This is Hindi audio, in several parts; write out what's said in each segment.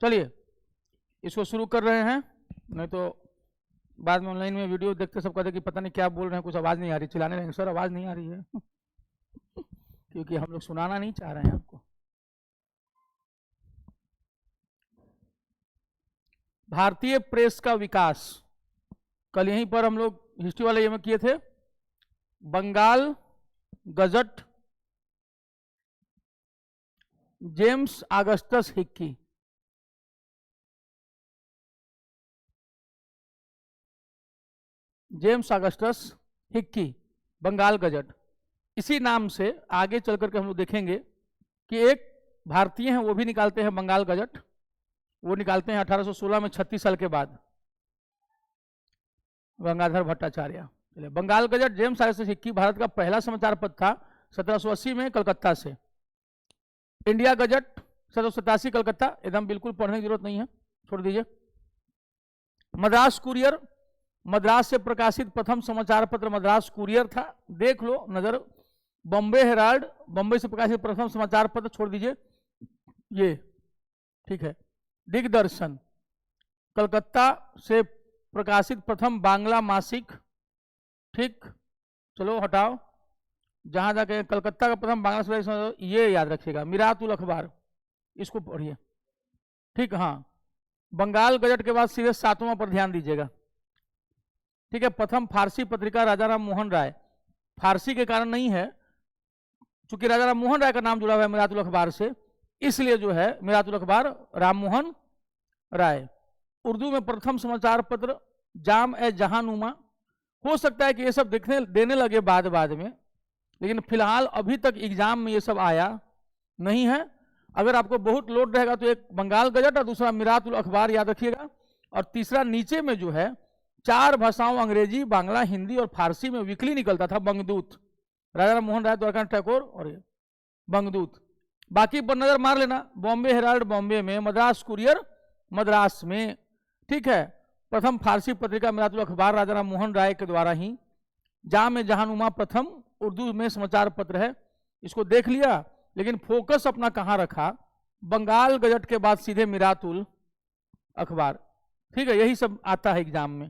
चलिए इसको शुरू कर रहे हैं, नहीं तो बाद में ऑनलाइन में वीडियो देखते सब कहते कि पता नहीं क्या बोल रहे हैं, कुछ आवाज़ नहीं आ रही, चिल्लाने लगेंगे सर आवाज़ नहीं आ रही है क्योंकि हम लोग सुनाना नहीं चाह रहे हैं आपको। भारतीय प्रेस का विकास, कल यहीं पर हम लोग हिस्ट्री वाले ये में किए थे। Bengal Gazette, James Augustus Hicky. James Augustus Hicky, Bengal Gazette. इसी नाम से आगे चल करके हम लोग देखेंगे कि एक भारतीय हैं वो भी निकालते हैं बंगाल गजट, वो निकालते हैं 1816 में, 36 साल के बाद, Gangadhar Bhattacharya. Bengal Gazette James Augustus Hicky Bharat का पहला समाचार पत्र था 1780 में कलकत्ता से। इंडिया गजट 1787 कलकत्ता, एकदम बिल्कुल पढ़ने की जरूरत नहीं है, छोड़ दीजिए। मद्रास कुरियर, मद्रास से प्रकाशित प्रथम समाचार पत्र मद्रास कुरियर था, देख लो नजर। बॉम्बे हेराल्ड, बॉम्बे से प्रकाशित प्रथम समाचार पत्र, छोड़ दीजिए ये, ठीक है। दिग्दर्शन, कलकत्ता से प्रकाशित प्रथम बांग्ला मासिक, ठीक, चलो हटाओ, जहां जाके कलकत्ता का प्रथम बांग्ला से, ये याद रखिएगा। मिरातुल अखबार, इसको पढ़िए, ठीक। हाँ, बंगाल गजट के बाद सीधे 7वां पर ध्यान दीजिएगा, ठीक है। प्रथम फारसी पत्रिका राजा राम मोहन राय, फारसी के कारण नहीं है, चूंकि राजा राम मोहन राय का नाम जुड़ा हुआ है मिरातुल अखबार से, इसलिए जो है मिरातुल अखबार राम मोहन राय। उर्दू में प्रथम समाचार पत्र जाम ए जहानुमा, हो सकता है कि ये सब देखने देने लगे बाद में, लेकिन फिलहाल अभी तक एग्जाम में ये सब आया नहीं है। अगर आपको बहुत लोड रहेगा तो एक बंगाल गजट और दूसरा मिरातुल अखबार याद रखिएगा, और तीसरा नीचे में जो है 4 भाषाओं अंग्रेजी, बांग्ला, हिंदी और फारसी में वीकली निकलता था बंगदूत, राजा राम मोहन राय, द्वारकानाथ टैगोर और ये बंगदूत। बाकी पर नजर मार लेना, बॉम्बे हेराल्ड बॉम्बे में, मद्रास कुरियर मद्रास में, ठीक है। प्रथम फारसी पत्रिका मिरातुल अखबार राजा राम मोहन राय के द्वारा ही। जाम जहानुमा प्रथम उर्दू में समाचार पत्र है, इसको देख लिया, लेकिन फोकस अपना कहां रखा, बंगाल गजट के बाद सीधे मिरातुल अखबार, ठीक है। यही सब आता है एग्जाम में,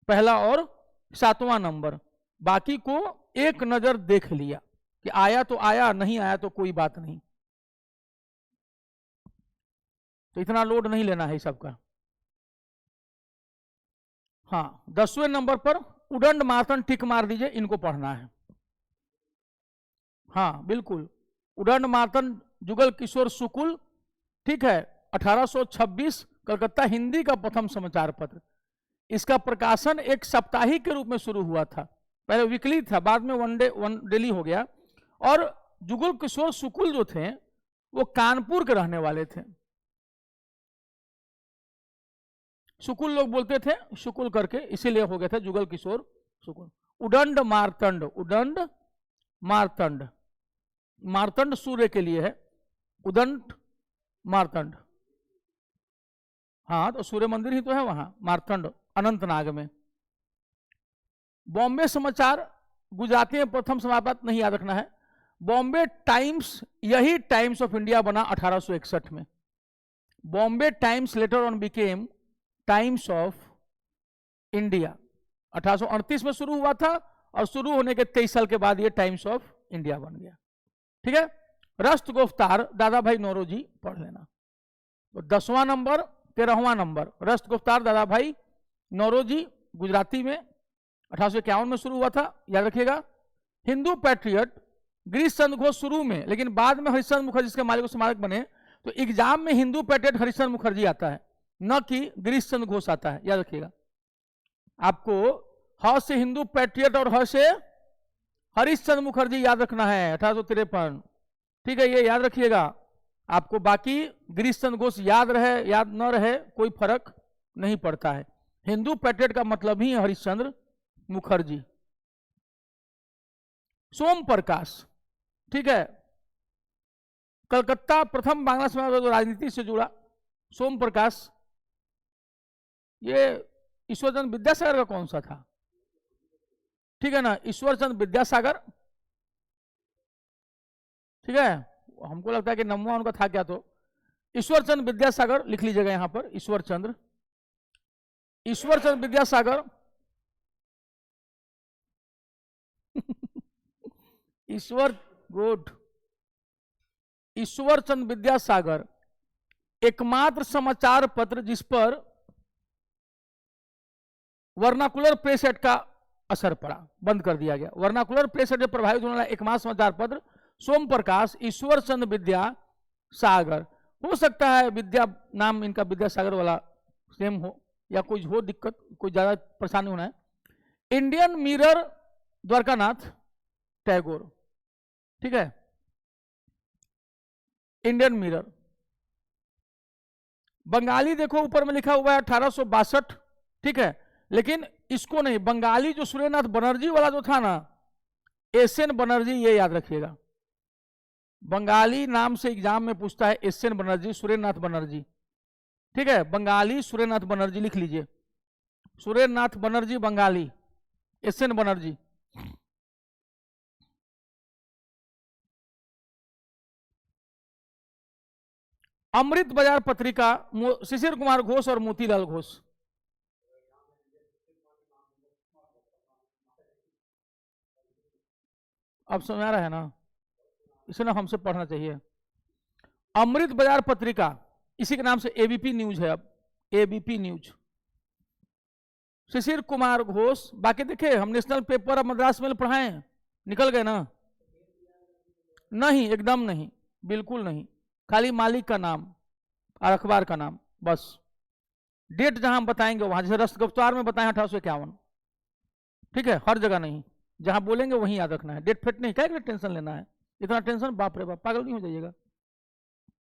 पहला और 7वां नंबर। बाकी को एक नजर देख लिया कि आया तो आया, नहीं आया तो कोई बात नहीं, तो इतना लोड नहीं लेना है सबका। हाँ, 10वें नंबर पर उदंड मार्तन, टिक मार दीजिए, इनको पढ़ना है। हाँ बिल्कुल, उदंड मार्तन जुगल किशोर शुक्ल, ठीक है। 1826 कलकत्ता, हिंदी का प्रथम समाचार पत्र। इसका प्रकाशन एक साप्ताहिक के रूप में शुरू हुआ था, पहले वीकली था, बाद में वन डेली हो गया। और जुगल किशोर शुक्ल जो थे वो कानपुर के रहने वाले थे, शुक्ल लोग बोलते थे, शुक्ल करके इसीलिए हो गए थे जुगल किशोर शुक्ल। उदंड मार्तंड, उदंड मार्तंड, मार्तंड सूर्य के लिए है, उदंड मार्तंड, हाँ तो सूर्य मंदिर ही तो है वहां, मार्तंड अनंतनाग में। बॉम्बे समाचार, गुजराती में प्रथम समाचार नहीं याद रखना है। बॉम्बे टाइम्स, यही टाइम्स ऑफ इंडिया बना 1861 में। Bombay times later on became times of India, 1838 में शुरू हुआ था, और शुरू होने के 23 साल के बाद ये टाइम्स ऑफ इंडिया बन गया, ठीक है। रस्त गुफ्तार दादा भाई नौरोजी, पढ़ लेना। तो 10वां नंबर, 13वां नंबर, रस्त गुफ्तार दादा भाई नौरोजी, गुजराती में, 1851 में शुरू हुआ था, याद रखिएगा। हिंदू पैट्रियट, गिरीश चंद्र घोष शुरू में, लेकिन बाद में हरिश्चंद्र मुखर्जी इसके मालिक स्मारक बने, तो एग्जाम में हिंदू पैट्रियट हरिश्चंद्र मुखर्जी आता है, न कि गिरीश चंद्र घोष आता है, याद रखिएगा। आपको ह से हिंदू पैट्रियट और ह से हरिश्चंद्र मुखर्जी याद रखना है, 1853, ठीक है, ये याद रखिएगा आपको। बाकी गिरीश चंद्र घोष याद रहे याद न रहे कोई फर्क नहीं पड़ता है, हिंदू पैट्रियट का मतलब ही है हरिश्चंद्र मुखर्जी। सोम प्रकाश, ठीक है, कलकत्ता प्रथम बांग्ला समाज राजनीति से जुड़ा सोम प्रकाश। ये ईश्वरचंद विद्यासागर का कौन सा था, ठीक है ना, ईश्वरचंद विद्यासागर, ठीक है। हमको लगता है कि नमवा उनका था क्या, तो ईश्वर चंद्र विद्यासागर लिख लीजिएगा यहां पर, ईश्वर चंद्र विद्यासागर ईश्वर चंद्र विद्यासागर एकमात्र समाचार पत्र जिस पर वर्नाकुलर प्रेस एक्ट का असर पड़ा, बंद कर दिया गया। वर्नाकुलर प्रेस एक्ट से प्रभावित होने वाला एकमात्र समाचार पत्र सोम प्रकाश ईश्वर चंद्र विद्यासागर। हो सकता है विद्या नाम इनका विद्यासागर वाला सेम हो, या कुछ हो दिक्कत, कोई ज्यादा परेशानी होना है। इंडियन मिरर द्वारकानाथ टैगोर, ठीक है, इंडियन मिरर। बंगाली देखो ऊपर में लिखा हुआ है 1862, ठीक है, लेकिन इसको नहीं, बंगाली जो सुरेंद्रनाथ बनर्जी वाला जो था ना, एसएन बनर्जी, ये याद रखिएगा। बंगाली नाम से एग्जाम में पूछता है, एसएन बनर्जी, सुरेंद्रनाथ बनर्जी, ठीक है, बंगाली सुरेंद्रनाथ बनर्जी लिख लीजिए, सुरेंद्रनाथ बनर्जी बंगाली, एसएन बनर्जी। अमृत बाजार पत्रिका शिशिर कुमार घोष और मोतीलाल घोष। अब समझ आ रहा है ना, इसे ना हमसे पढ़ना चाहिए। अमृत बाजार पत्रिका इसी के नाम से एबीपी न्यूज है, अब एबीपी न्यूज, शिशिर कुमार घोष। बाकी देखे हम नेशनल पेपर अब मद्रास में पढ़ाए, निकल गए ना? नहीं, एकदम नहीं, बिल्कुल नहीं, खाली मालिक का नाम और अखबार का नाम बस। डेट जहां हम बताएंगे वहां, जैसे रस्तगुफ्तार में बताएं 1851, ठीक है, हर जगह नहीं, जहां बोलेंगे वहीं याद रखना है। डेट फेट नहीं, क्या टेंशन लेना है, इतना टेंशन, बाप रे बाप, पागल नहीं हो जाइएगा,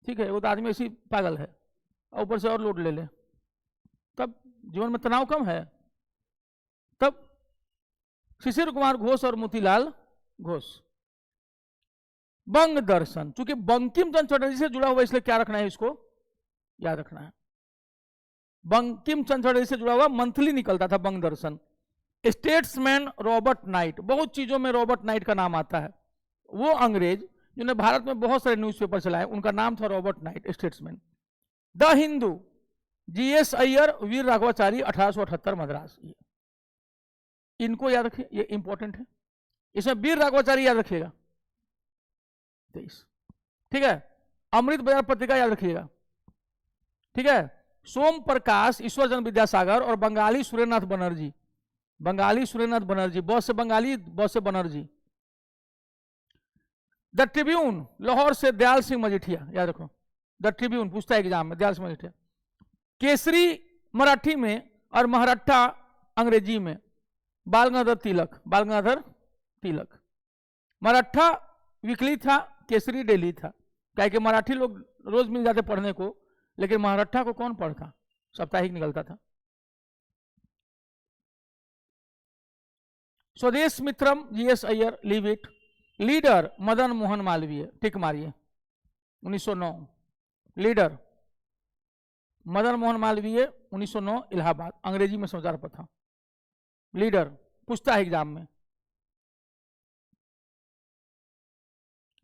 ठीक है। वो तो आदमी ऐसी पागल है, और ऊपर से और लोड ले ले, तब जीवन में तनाव कम है। तब शिशिर कुमार घोष और मोतीलाल घोष। बंग दर्शन, चूंकि बंकिम चंद्र चटर्जी से जुड़ा हुआ, इसलिए क्या रखना है, इसको याद रखना है। बंकिम चंद्र चटर्जी से जुड़ा हुआ मंथली निकलता था बंग दर्शन। स्टेट्समैन रॉबर्ट नाइट, बहुत चीजों में रॉबर्ट नाइट का नाम आता है, वो अंग्रेज जिन्होंने भारत में बहुत सारे न्यूज़पेपर चलाए, उनका नाम था Robert Knight, Statesman. The Hindu, GS Iyer, Veer Raghavachari, 1878 Madras. इनको याद रखिए, ये इंपॉर्टेंट है। इसमें वीर राघवाचारी याद रखिएगा 23, ठीक है। अमृत बाजार पत्रिका याद रखिएगा, ठीक है। सोम प्रकाश ईश्वर चंद्र विद्यासागर और बंगाली सुरेंद्रनाथ बनर्जी, बंगाली सुरेंद्रनाथ बनर्जी, बहुत से बंगाली, बहुत से बनर्जी। द ट्रिब्यून लाहौर से दयाल सिंह मजीठिया, याद रखो, द ट्रिब्यून पूछता है एग्जाम में, दयाल सिंह मजीठिया। केसरी मराठी में और महाराठा अंग्रेजी में बाल गंगाधर तिलक, बाल गंगाधर तिलक। मराठा वीकली था, केसरी डेली था, क्या कि मराठी लोग रोज मिल जाते पढ़ने को, लेकिन महाराठा को कौन पढ़ता, साप्ताहिक निकलता था। Swadesh Mitram, GS Iyer, leave it. Leader Madan Mohan Malviya, tick मारिए, 1909। लीडर मदन मोहन मालवीय, 1909, इलाहाबाद, अंग्रेजी में समाचार पत्र था। लीडर पूछता है एग्जाम में।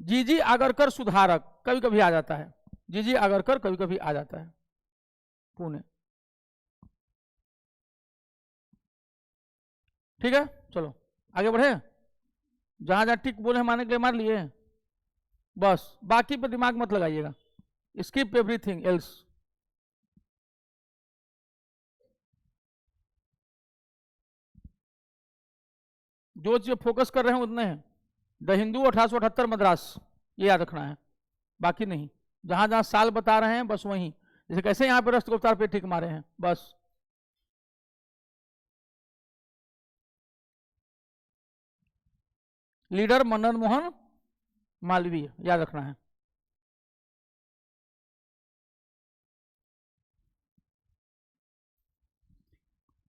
जीजी आगरकर सुधारक, कभी कभी आ जाता है, जीजी आगरकर कभी कभी आ जाता है, पुणे, ठीक है। चलो आगे बढ़े, जहां जहां टिक बोले मारने के लिए मार लिए, बस बाकी पे दिमाग मत लगाइएगा, स्किप एवरीथिंग एल्स। जो चीज फोकस कर रहे हैं उतने हैं। द हिंदू 1878 मद्रास, ये याद रखना है, बाकी नहीं। जहां जहां साल बता रहे हैं बस वहीं, जैसे कैसे यहां पे रस्तगुफ्तार पे टिक मारे हैं, बस। लीडर मदन मोहन मालवीय, याद रखना है।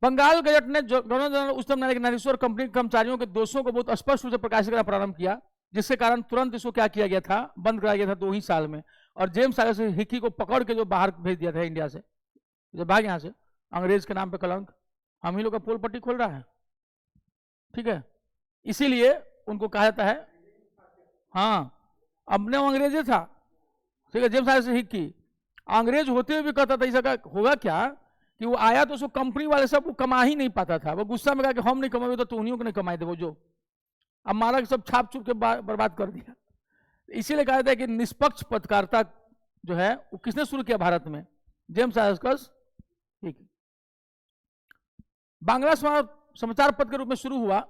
बंगाल गजट ने गवर्नर जनरल उच्चतम न्यायालय के न्यायाधीशों और कंपनी के कर्मचारियों के दोषों को बहुत स्पष्ट रूप से प्रकाशित करना प्रारंभ किया, जिसके कारण तुरंत इसको क्या किया गया था, बंद कराया गया था 2 ही साल में। और जेम्स आगस हिक्की को पकड़ के जो बाहर भेज दिया था इंडिया से, जो भाग यहाँ से, अंग्रेज के नाम पे कलंक, हम ही लोग का पोल पट्टी खोल रहा है, ठीक है। इसीलिए उनको कहा जाता है, हाँ, अपने अंग्रेजे था, ठीक है, जेम्स आगस हिक्की। अंग्रेज होते हुए भी कहता था इसका होगा क्या कि वो आया तो उसको कंपनी वाले सब वो कमा ही नहीं पाता था, वो गुस्सा में कहा कि हम नहीं कमाए तो उन्हीं को नहीं कमाए थे वो जो, अब मारा सब छाप छुप के बर्बाद कर दिया। इसीलिए कहा था कि निष्पक्ष पत्रकारिता जो है वो किसने शुरू किया भारत में? जेम्स आयस्कस। ठीक, बांग्ला समाचार पत्र के रूप में शुरू हुआ,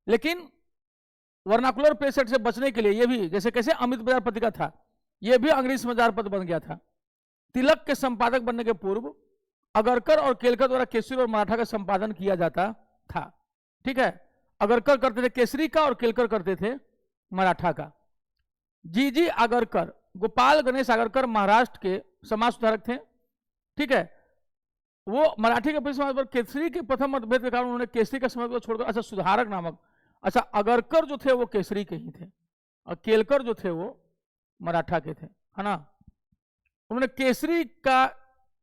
लेकिन वर्नाकुलर प्रेस एक्ट से बचने के लिए ये भी, जैसे कैसे अमृत बाजार पत्रिका था, ये भी अंग्रेजी समाचार पत्र बन गया था। तिलक के संपादक बनने के पूर्व अगरकर और केलकर द्वारा केसरी और मराठा का संपादन किया जाता था। ठीक है, अगरकर करते थे केसरी का और केलकर करते थे मराठा का। जी आगरकर, गोपाल गणेश आगरकर महाराष्ट्र के समाज सुधारक थे। ठीक है, वो मराठी के समाज पर केसरी के प्रथम मतभेद के कारण उन्होंने केसरी का समाज को छोड़कर अच्छा सुधारक नामक, अच्छा अगरकर जो थे वो केसरी के ही थे और केलकर जो थे वो मराठा के थे, है ना। उन्होंने केसरी का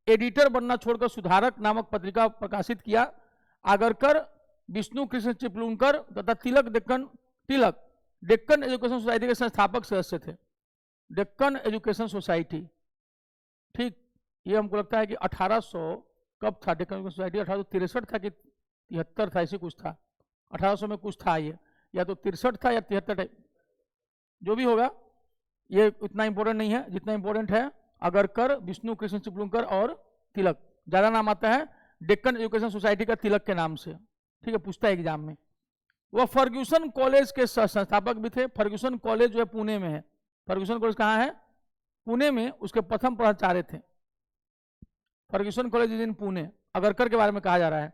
एडिटर बनना छोड़कर सुधारक नामक पत्रिका प्रकाशित किया। आगरकर विष्णु कृष्ण चिपलूनकर तथा तिलक डेक्कन एजुकेशन सोसाइटी के संस्थापक सदस्य थे। डेक्कन एजुकेशन सोसाइटी, ठीक, ये हमको लगता है कि 1800 कब था डेक्कन एजुकेशन सोसाइटी? 1863 था कि 73 था, ऐसे कुछ था, 1800 में कुछ था, ये या तो 63 था या 73, जो भी होगा ये इतना इंपॉर्टेंट नहीं है जितना इंपॉर्टेंट है अगरकर, विष्णु कृष्ण चिपलूनकर और तिलक। ज्यादा नाम आता है डेक्कन एजुकेशन सोसाइटी का तिलक के नाम से, ठीक है, पूछता है एग्जाम में। वह फर्ग्यूसन कॉलेज के संस्थापक भी थे। फर्ग्यूसन कॉलेज जो है पुणे में है। फर्ग्यूसन कॉलेज कहाँ है? पुणे में। उसके प्रथम प्राचार्य थे Fergusson College in Pune. Agarkar के बारे में कहा जा रहा है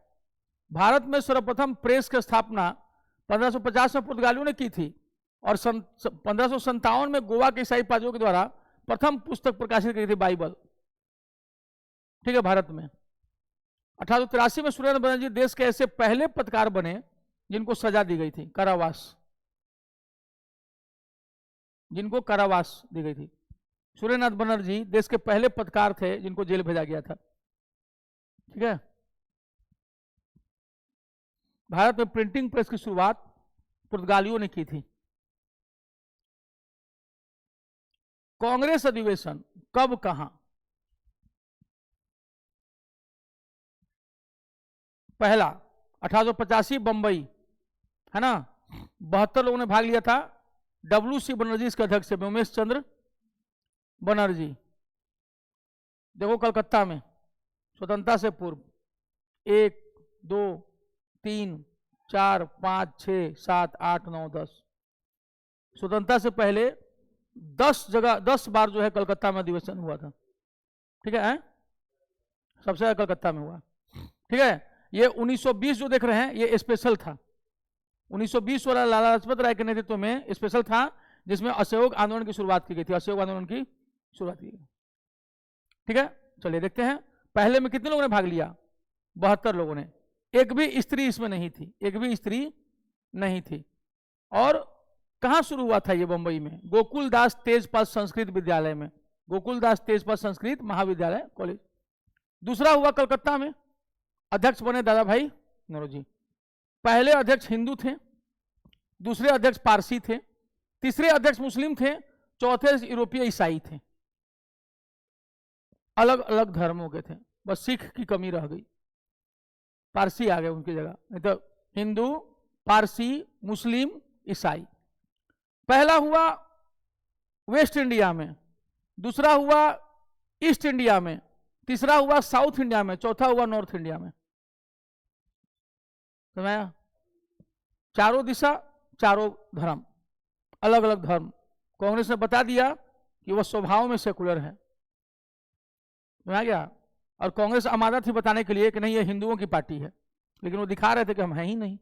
भारत में सर्वप्रथम प्रेस की स्थापना 1550 में पुर्तगालियों ने की थी और 1557 में गोवा के ईसाई पादरियों के द्वारा प्रथम पुस्तक प्रकाशित की थी, बाइबल। ठीक है, भारत में 1883 में सुरेंद्र बनर्जी देश के ऐसे पहले पत्रकार बने जिनको सजा दी गई थी, कारावास, जिनको कारावास दी गई थी। सुरेंद्र बनर्जी देश के पहले पत्रकार थे जिनको जेल भेजा गया था। ठीक है, भारत में प्रिंटिंग प्रेस की शुरुआत पुर्तगालियों ने की थी। कांग्रेस अधिवेशन कब कहां? पहला 1885 बंबई, है ना, 72 लोगों ने भाग लिया था। WC बनर्जी इसके अध्यक्ष थे, उमेश चंद्र बनर्जी। देखो कलकत्ता में स्वतंत्रता से पूर्व 1 2 3 4 5 6 7 8 9 10 स्वतंत्रता से पहले 10 बार जो है कलकत्ता में अधिवेशन हुआ था। ठीक है, सबसे ज्यादा कलकत्ता में हुआ। ठीक है, ये 1920 जो देख रहे हैं ये स्पेशल था। 1920 वाला लाला लाजपत राय के नेतृत्व में स्पेशल था, जिसमें असहयोग आंदोलन की शुरुआत की गई थी। असहयोग आंदोलन की शुरुआत की गई। ठीक है, चलिए देखते हैं पहले में कितने लोगों ने भाग लिया? 72 लोगों ने। एक भी स्त्री इसमें नहीं थी, एक भी स्त्री नहीं थी। और कहां शुरू हुआ था ये? बंबई में, गोकुलदास तेजपाल संस्कृत विद्यालय में, गोकुलदास तेजपाल संस्कृत महाविद्यालय कॉलेज। दूसरा हुआ कलकत्ता में, अध्यक्ष बने दादा भाई नौरोजी। पहले अध्यक्ष हिंदू थे, दूसरे अध्यक्ष पारसी थे, तीसरे अध्यक्ष मुस्लिम थे, चौथे यूरोपीय ईसाई थे। अलग अलग धर्मों के थे, बस सिख की कमी रह गई, पारसी आ गए उनकी जगह, नहीं तो हिंदू, पारसी, मुस्लिम, ईसाई। पहला हुआ वेस्ट इंडिया में, दूसरा हुआ ईस्ट इंडिया में, तीसरा हुआ साउथ इंडिया में, चौथा हुआ नॉर्थ इंडिया में। समझाया? चारों दिशा, चारों धर्म, अलग अलग धर्म। कांग्रेस ने बता दिया कि वह स्वभाव में सेकुलर है। समझा गया? और कांग्रेस आमादा थी बताने के लिए कि नहीं ये हिंदुओं की पार्टी है, लेकिन वो दिखा रहे थे कि हम हैं ही नहीं।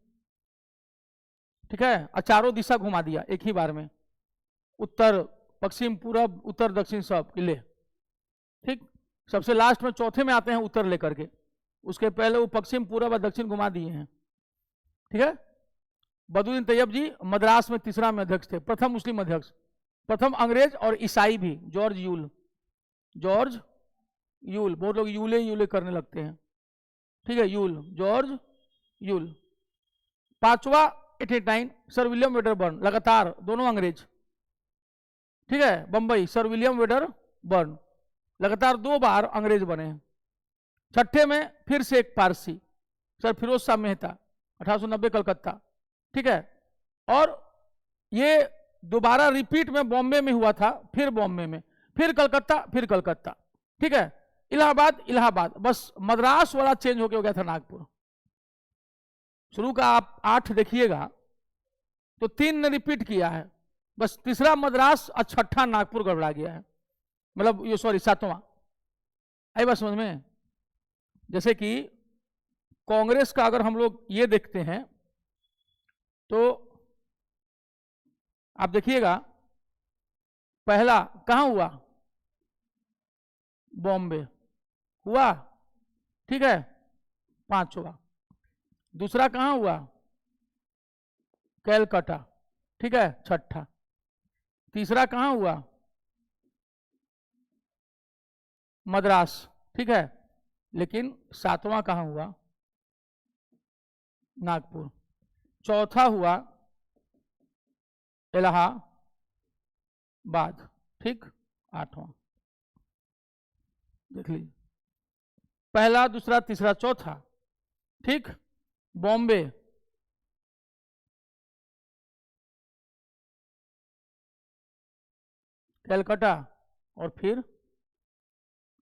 ठीक है, और चारों दिशा घुमा दिया एक ही बार में, उत्तर पश्चिम पूरब उत्तर दक्षिण सब किले। ठीक, सबसे लास्ट में चौथे में आते हैं उत्तर लेकर के, उसके पहले वो पश्चिम पूरब और दक्षिण घुमा दिए हैं। ठीक है, बदरुद्दीन तैयब जी मद्रास में तीसरा में अध्यक्ष थे, प्रथम मुस्लिम अध्यक्ष, प्रथम अंग्रेज और ईसाई भी, जॉर्ज यूल। जॉर्ज यूल, बहुत लोग यूले यूले करने लगते हैं। ठीक है, यूल, जॉर्ज यूल। पांचवा 89 सर विलियम वेडरबर्न, लगातार दोनों अंग्रेज। ठीक है, बंबई सर विलियम वेडरबर्न। लगातार 2 बार अंग्रेज बने हैं। छठे में फिर से एक पारसी, सर फिरोज शाह मेहता, 1890 कलकत्ता, ठीक है। और ये दोबारा रिपीट में बॉम्बे में हुआ था, फिर बॉम्बे में, फिर कलकत्ता, फिर कलकत्ता, ठीक है। इलाहाबाद, इलाहाबाद, बस मद्रास वाला चेंज होके हो गया था नागपुर। शुरू का आप 8 देखिएगा तो 3 ने रिपीट किया है, बस तीसरा मद्रास और छठा नागपुर गड़बड़ा गया है, मतलब ये सॉरी 7वां। आई बात समझ में? जैसे कि कांग्रेस का अगर हम लोग ये देखते हैं तो आप देखिएगा पहला कहां हुआ, बॉम्बे हुआ, ठीक है, 5वां। दूसरा कहां हुआ, कैलकाटा, ठीक है, 6ठा। तीसरा कहां हुआ, मद्रास, ठीक है, लेकिन 7वां कहां हुआ, नागपुर। चौथा हुआ इलाहाबाद, ठीक, 8वां। देख लीजिए, पहला, दूसरा, तीसरा, चौथा, ठीक, बॉम्बे, कलकत्ता और फिर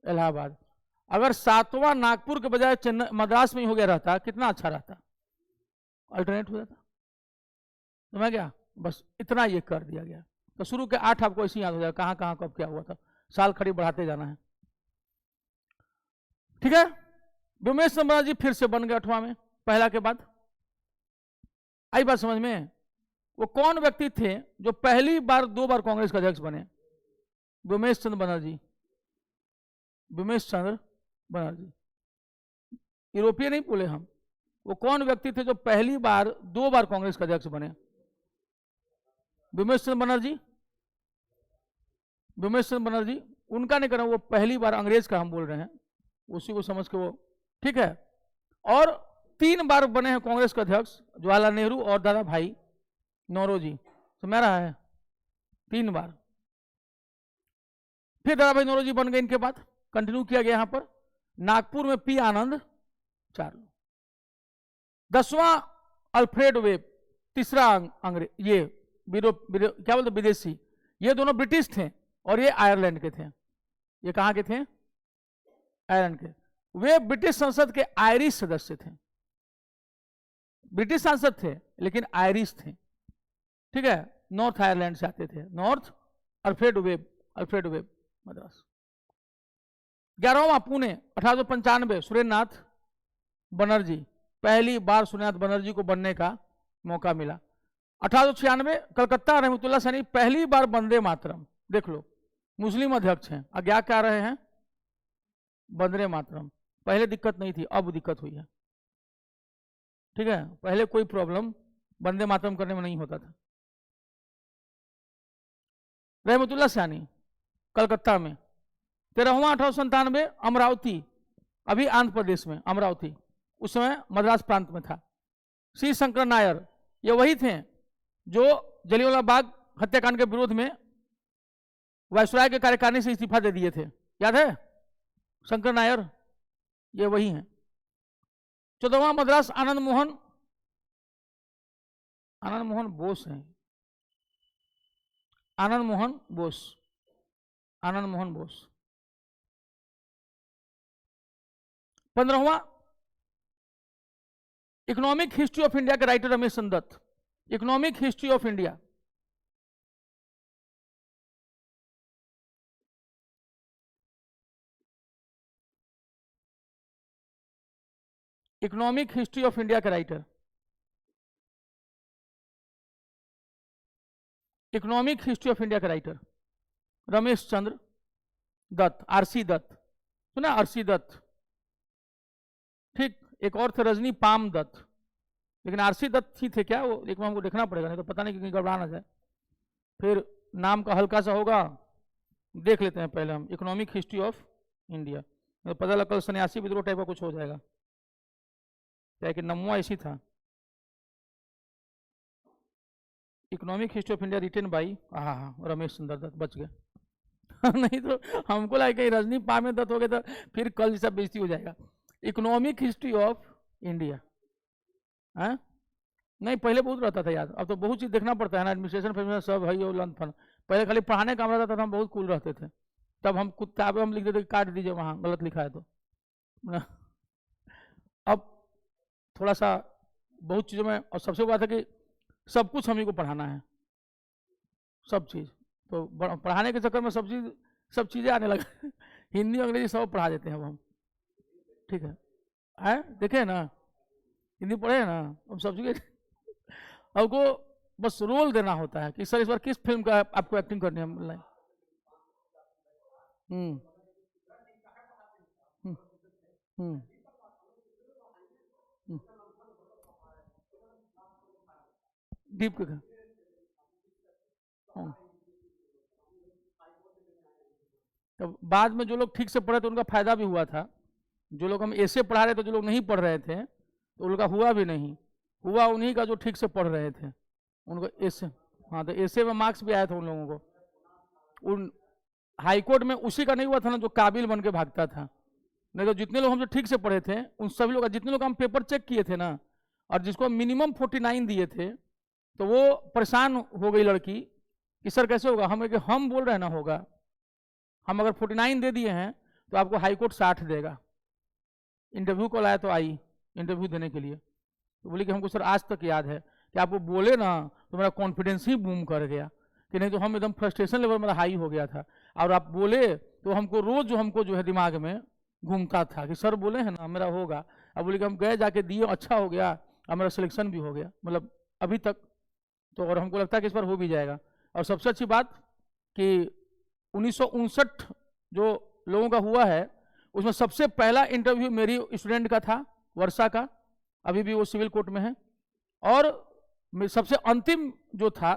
इलाहाबाद। अगर 7वां नागपुर के बजाय चेन्नई मद्रास में ही हो गया रहता, कितना अच्छा रहता, अल्टरनेट हो जाता। समझ गया? बस इतना ये कर दिया गया। तो शुरू के 8 आपको ऐसे याद हो जाएगा, कहां कहां कब क्या हुआ था, साल खड़ी बढ़ाते जाना है, ठीक है। व्योमेश चंद्र बनर्जी फिर से बन गए 8वां में, पहला के बाद। आई बात समझ में? वो कौन व्यक्ति थे जो पहली बार 2 बार कांग्रेस का अध्यक्ष बने? व्योमेश चंद्र बनर्जी, व्योमेश चंद्र बनर्जी। यूरोपीय नहीं बोले हम, वो कौन व्यक्ति थे जो पहली बार 2 बार कांग्रेस का अध्यक्ष बने? व्योमेश चंद्र बनर्जी, व्योमेश चंद्र बनर्जी। उनका नहीं कर रहा, वो पहली बार अंग्रेज का हम बोल रहे हैं, उसी को समझ के वो, ठीक है। और 3 बार बने हैं कांग्रेस के अध्यक्ष, जवाहरलाल नेहरू और दादा भाई नौरोजी। समझ रहा है? 3 बार। फिर दादा भाई नौरोजी बन गए, इनके बाद कंटिन्यू किया गया यहां पर। नागपुर में पी आनंद, 4 लोग। 10वां अल्फ्रेड वेब, तीसरा अंग्रेज, ये क्या बोलते विदेशी, ये दोनों ब्रिटिश थे और ये आयरलैंड के थे। ये कहां के थे? आयरलैंड के। वे ब्रिटिश संसद के आयरिश सदस्य थे, ब्रिटिश सांसद थे लेकिन आयरिश थे, ठीक है, नॉर्थ आयरलैंड से आते थे। North, Alfred Webb, Madras. 11वां पुणे, 1895, सुरेंद्रनाथ बनर्जी, पहली बार सुरेंद्रनाथ बनर्जी को बनने का मौका मिला। 1896 कलकत्ता, रहमतुल्लाह सैनी, पहली बार वंदे मातरम। देख लो, मुस्लिम अध्यक्ष हैं, क्या कह रहे हैं, वंदे मातरम। पहले दिक्कत नहीं थी, अब दिक्कत हुई है, ठीक है। पहले कोई प्रॉब्लम वंदे मातरम करने में नहीं होता था। रहमतुल्लाह सैनी कलकत्ता में। 13वां 1897 अमरावती, अभी आंध्र प्रदेश में अमरावती, उस समय मद्रास प्रांत में था। सी शंकर नायर, ये वही थे जो जलियांवाला बाग हत्याकांड के विरोध में वायसराय के कार्यकारिणी से इस्तीफा दे दिए थे, याद है? शंकर नायर, ये वही हैं। 14वां मद्रास आनंद मोहन बोस हैं, आनंद मोहन बोस। 15वां इकोनॉमिक हिस्ट्री ऑफ इंडिया के writer Ramesh Chandra Dutt, economic history of India. Economic history of India के writer, economic history of India के राइटर रमेश चंद्र दत्त, आरसी दत्त, सुना? आरसी दत्त, ठीक। एक और थे रजनी पाम दत्त, लेकिन आरसी दत्त ही थे क्या वो? एक बार हमको देखना पड़ेगा, नहीं तो पता नहीं कि गड़बड़ा ना जाए। फिर नाम का हल्का सा होगा, देख लेते हैं पहले हम इकोनॉमिक हिस्ट्री ऑफ इंडिया। तो पता लगा कल सन्यासी विद्रोह टाइप का कुछ हो जाएगा, क्या कि नमवा ऐसी था। Economic history of India written by, हाँ रमेश चंद्र दत्त, बच गए। नहीं तो हमको लगा कहीं रजनी पा में दत्त हो गए तो फिर कल जैसा बेइज्जती हो जाएगा। इकोनॉमिक हिस्ट्री ऑफ इंडिया, हाँ नहीं पहले बहुत रहता था याद, अब तो बहुत चीज देखना पड़ता है ना, एडमिनिस्ट्रेशन फैमिली सब है ये लन फन। पहले खाली पढ़ाने का रहता था, हम बहुत कूल रहते थे, तब हम किताबें हम लिख देते काट दीजिए वहाँ गलत लिखा है तो। अब थोड़ा सा बहुत चीज़ों में, और सबसे बात है कि सब कुछ हम ही को पढ़ाना है, सब चीज़, तो पढ़ाने के चक्कर में सब चीज़ें आने लगा। हिंदी अंग्रेजी सब पढ़ा देते हैं अब हम, ठीक है देखे ना, हिंदी पढ़े ना, अब सब चीज़ें आपको बस रोल देना होता है कि सर इस बार किस फिल्म का आपको एक्टिंग करनी है लाइन। हम्म हम्म हम्म दीप के तब बाद में जो लोग ठीक से पढ़े तो उनका फायदा भी हुआ था, जो लोग हम ऐसे पढ़ा रहे थे, जो लोग नहीं पढ़ रहे थे तो उनका हुआ भी नहीं, हुआ उन्हीं का जो ठीक से पढ़ रहे थे उनको ऐसे। हाँ तो ऐसे में मार्क्स भी आया था उन लोगों को। उन हाईकोर्ट में उसी का नहीं हुआ था ना जो काबिल बन के भागता था, नहीं तो जितने लोग हम जो ठीक से पढ़े थे उन सभी लोग, जितने लोग हम पेपर चेक किए थे ना, और जिसको मिनिमम 49 दिए थे, तो वो परेशान हो गई लड़की कि सर कैसे होगा, हम बोल रहे हैं ना होगा, हम अगर 49 दे दिए हैं तो आपको हाईकोर्ट 60 देगा। इंटरव्यू कॉल आया तो आई इंटरव्यू देने के लिए, तो बोली कि हमको सर आज तक याद है कि आपको बोले ना तो मेरा कॉन्फिडेंस ही बूम कर गया, कि नहीं तो हम एकदम फ्रस्ट्रेशन लेवल मेरा हाई हो गया था, और आप बोले तो हमको रोज हमको जो है दिमाग में घूमता था कि सर बोले हैं ना मेरा होगा। अब बोले कि हम गए जाके दिए, अच्छा हो गया, और मेरा सिलेक्शन भी हो गया, मतलब अभी तक तो, और हमको लगता है कि इस बार हो भी जाएगा। और सबसे अच्छी बात कि 1959 जो लोगों का हुआ है उसमें सबसे पहला इंटरव्यू मेरी स्टूडेंट का था, वर्षा का, अभी भी वो सिविल कोर्ट में है, और सबसे अंतिम जो था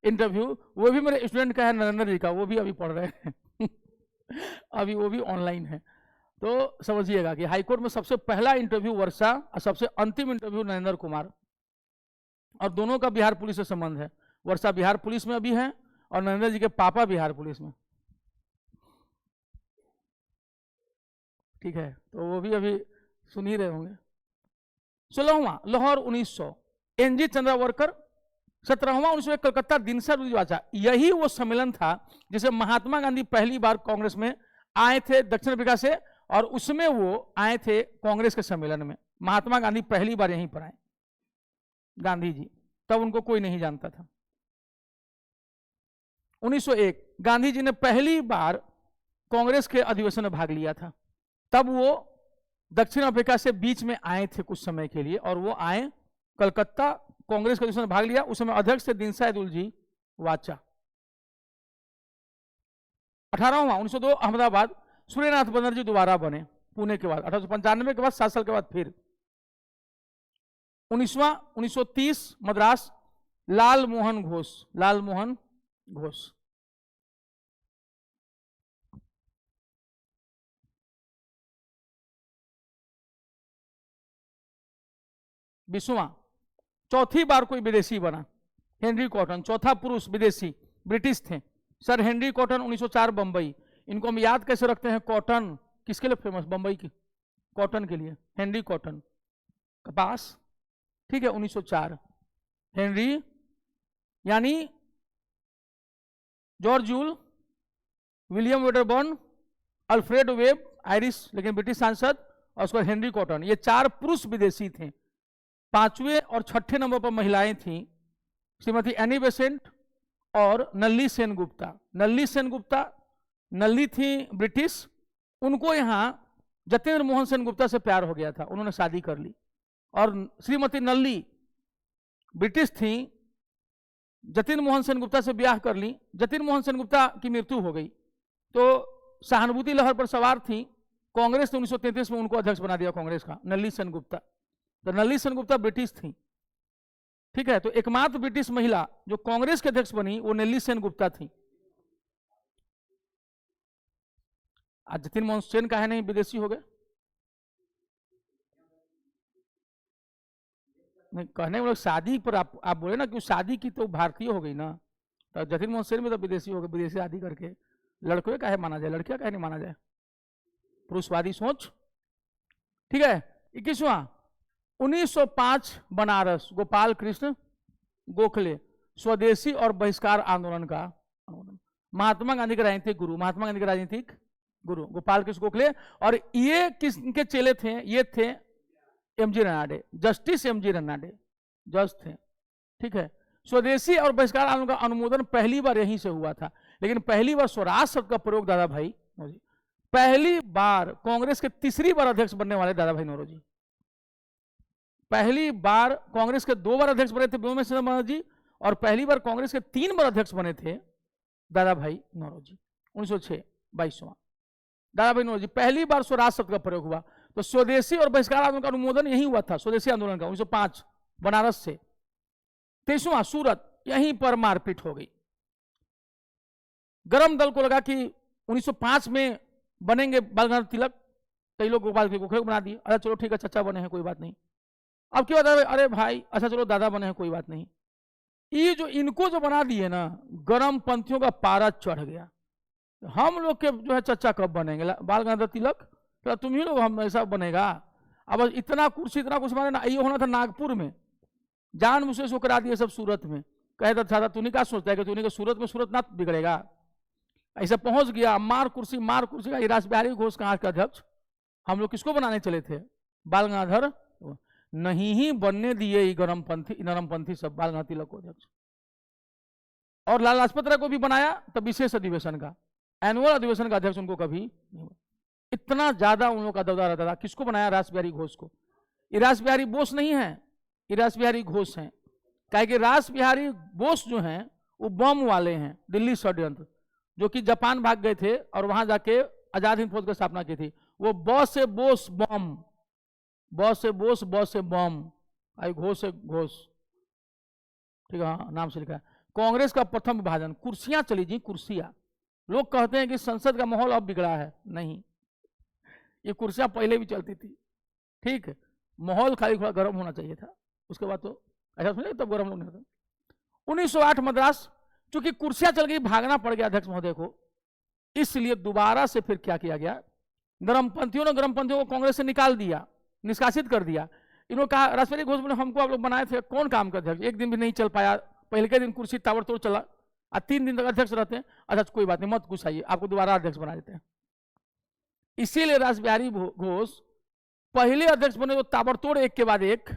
इंटरव्यू वो भी मेरे स्टूडेंट का है, नरेंद्र जी का, वो भी अभी पढ़ रहे हैं अभी वो भी ऑनलाइन है। तो समझिएगा कि हाईकोर्ट में सबसे पहला इंटरव्यू वर्षा और सबसे अंतिम इंटरव्यू नरेंद्र कुमार, और दोनों का बिहार पुलिस से संबंध है। वर्षा बिहार पुलिस में अभी है और नरेंद्र जी के पापा बिहार पुलिस में, ठीक है, तो वो भी अभी सुन ही रहे होंगे। 16वां लाहौर 1900, एनजी चंद्रावरकर। 17वां 1901 कलकत्ता दिनसा रुद्रवाचा। यही वो सम्मेलन था जिसे महात्मा गांधी पहली बार कांग्रेस में आए थे दक्षिण अफ्रीका से, और उसमें वो आए थे कांग्रेस के सम्मेलन में। महात्मा गांधी पहली बार यहीं पर आए, गांधी जी, तब उनको कोई नहीं जानता था। 1901 गांधी जी ने पहली बार कांग्रेस के अधिवेशन में भाग लिया था, तब वो दक्षिण अफ्रीका से बीच में आए थे कुछ समय के लिए, और वो आए कलकत्ता कांग्रेस के अधिवेशन में भाग लिया। उस समय अध्यक्ष थे दिनसा जी वाचा। 18वां 1902 अहमदाबाद, सूर्यनाथ बनर्जी दोबारा बने पुणे के बाद, 1895 के बाद 7 साल के बाद फिर। 19वां 1930 मद्रास, लाल मोहन घोष। 20वां चौथी बार कोई विदेशी बना, हेनरी कॉटन, चौथा पुरुष विदेशी, ब्रिटिश थे सर हेनरी कॉटन, 1904 बंबई। इनको हम याद कैसे रखते हैं, कॉटन किसके लिए फेमस, बंबई की कॉटन के लिए, हेनरी कॉटन कपास, ठीक है। 1904 हेनरी यानी George joule, William Wedderburn, Alfred web Irish लेकिन ब्रिटिश सांसद, और उसके बाद हेनरी कॉटन, ये 4 पुरुष विदेशी थे। 5वें और 6ठे नंबर पर महिलाएं थी, श्रीमती एनी बेसेंट और नल्ली सेनगुप्ता। नल्ली थी ब्रिटिश, उनको यहाँ जतेंद्र मोहन सेनगुप्ता से प्यार हो गया था, उन्होंने शादी कर ली, और श्रीमती नल्ली ब्रिटिश थी, जतिन मोहन सेनगुप्ता से ब्याह कर ली। जतिन मोहन सेनगुप्ता की मृत्यु हो गई, तो सहानुभूति लहर पर सवार थी, कांग्रेस ने 1933 में उनको अध्यक्ष बना दिया कांग्रेस का, नल्ली सेनगुप्ता। तो नल्ली सेनगुप्ता ब्रिटिश थी, ठीक है, तो एकमात्र ब्रिटिश महिला जो कांग्रेस के अध्यक्ष बनी वो नल्ली सेनगुप्ता थी। आज जतिन मोहन सेन का है नहीं, विदेशी हो गए, नहीं कहने वाले शादी पर आप बोले ना कि शादी की तो भारतीय हो गई ना, तो जतिन मोहन सेन में तो विदेशी हो गए, विदेशी शादी करके, लड़के काहे माना जाए, लड़कियां काहे नहीं माना जाए, पुरुषवादी सोच। ठीक है। 21वां 1905 बनारस, गोपाल कृष्ण गोखले, स्वदेशी और बहिष्कार आंदोलन का अनुमोदन। महात्मा गांधी के राजनीतिक गुरु, महात्मा गांधी के राजनीतिक गुरु गोपाल कृष्ण गोखले, और ये किसके चेले थे, ये थे MG Ranade, justice MG Ranade जज थे। ठीक है। स्वदेशी और बहिष्कार आंदोलन का अनुमोदन पहली बार यहीं से हुआ था, लेकिन पहली बार स्वराज शब्द का प्रयोग दादा भाई नौरोजी, पहली बार कांग्रेस के तीसरी बार अध्यक्ष बनने वाले दादा भाई नौरोजी, पहली बार कांग्रेस के 2 बार अध्यक्ष बने थे व्योमेश्वर बनर्जी, और पहली बार कांग्रेस के 3 बार अध्यक्ष बने थे दादा भाई नौरोजी। 1906 22वां दादा भाई नौरोजी, पहली बार स्वराज शब्द का प्रयोग हुआ। तो स्वदेशी और बहिष्कार आंदोलन का अनुमोदन यही हुआ था, स्वदेशी आंदोलन का 1905 बनारस से। 23वां सूरत, यहीं पर मारपीट हो गई। गरम दल को लगा कि 1905 में बनेंगे बाल गंगाधर तिलक, कई लोग गोपाल के गोखले को बना दिए, अरे चलो ठीक है चचा बने हैं कोई बात नहीं। अब क्यों बता, अरे भाई अच्छा चलो दादा बने हैं कोई बात नहीं। ये जो इनको जो बना दिए ना, गरम पंथियों का पारा चढ़ गया। हम लोग के जो है चचा कब बनेंगे बाल गंगाधर तिलक, तो तुम ही लोग हम ऐसा बनेगा। अब इतना कुर्सी माने ना, ये होना था नागपुर में, जान मुझसे सो करा दिए सब सूरत में। कहता था तूने क्या सोचता है कि तूने सूरत में सूरत ना बिगड़ेगा, ऐसा पहुंच गया। मार कुर्सी का। रास बिहारी घोष कहाँ के अध्यक्ष, हम लोग किसको बनाने चले थे, बाल गंगाधर, नहीं ही बनने दिए नरमपंथी सब बाल गंगाधर तिलक को अध्यक्ष। और लाला लाजपत राय को भी बनाया तब विशेष अधिवेशन का, एनुअल अधिवेशन का अध्यक्ष उनको कभी नहीं हुआ। इतना ज्यादा उन लोगों का दबदबा रहता था। किसको बनाया, रास बिहारी घोष को। ये रास बिहारी बोस नहीं है, ये रास बिहारी घोष हैं। क्या कि रास बिहारी बोस जो हैं वो बम वाले हैं, दिल्ली षड्यंत्र, जो कि जापान भाग गए थे और वहां जाके आजाद हिंद फौज की स्थापना की थी। वो बॉस से बोस बम, बॉस से बोस, बॉस से बम, आई घोष से घोष। ठीक है, हाँ नाम से लिखा है। कांग्रेस का प्रथम विभाजन, कुर्सियां चली जी, कुर्सियां। लोग कहते हैं कि संसद का माहौल अब बिगड़ा है, नहीं, ये कुर्सियां पहले भी चलती थी। ठीक है, माहौल खाली थोड़ा गर्म होना चाहिए था, उसके बाद तो ऐसा सुनिए तब गर्म नहीं होता। 1908 मद्रास, चूंकि कुर्सियां चल गई, भागना पड़ गया अध्यक्ष महोदय को, इसलिए दोबारा से फिर क्या किया गया, गरमपंथियों को कांग्रेस से निकाल दिया, निष्कासित कर दिया। इन्होंने कहा, राष्ट्रपति घोष बोले हमको आप लोग बनाए थे, कौन काम का अध्यक्ष, एक दिन भी नहीं चल पाया, पहले के दिन कुर्सी ताबड़तोड़ चला, और 3 दिन तक अध्यक्ष रहते हैं। अच्छा कोई बात नहीं, मत गुस्साइए, आपको दोबारा अध्यक्ष बना देते हैं। इसीलिए रास बिहारी घोष पहले अध्यक्ष बने तो ताबड़तोड़ एक के बाद एक,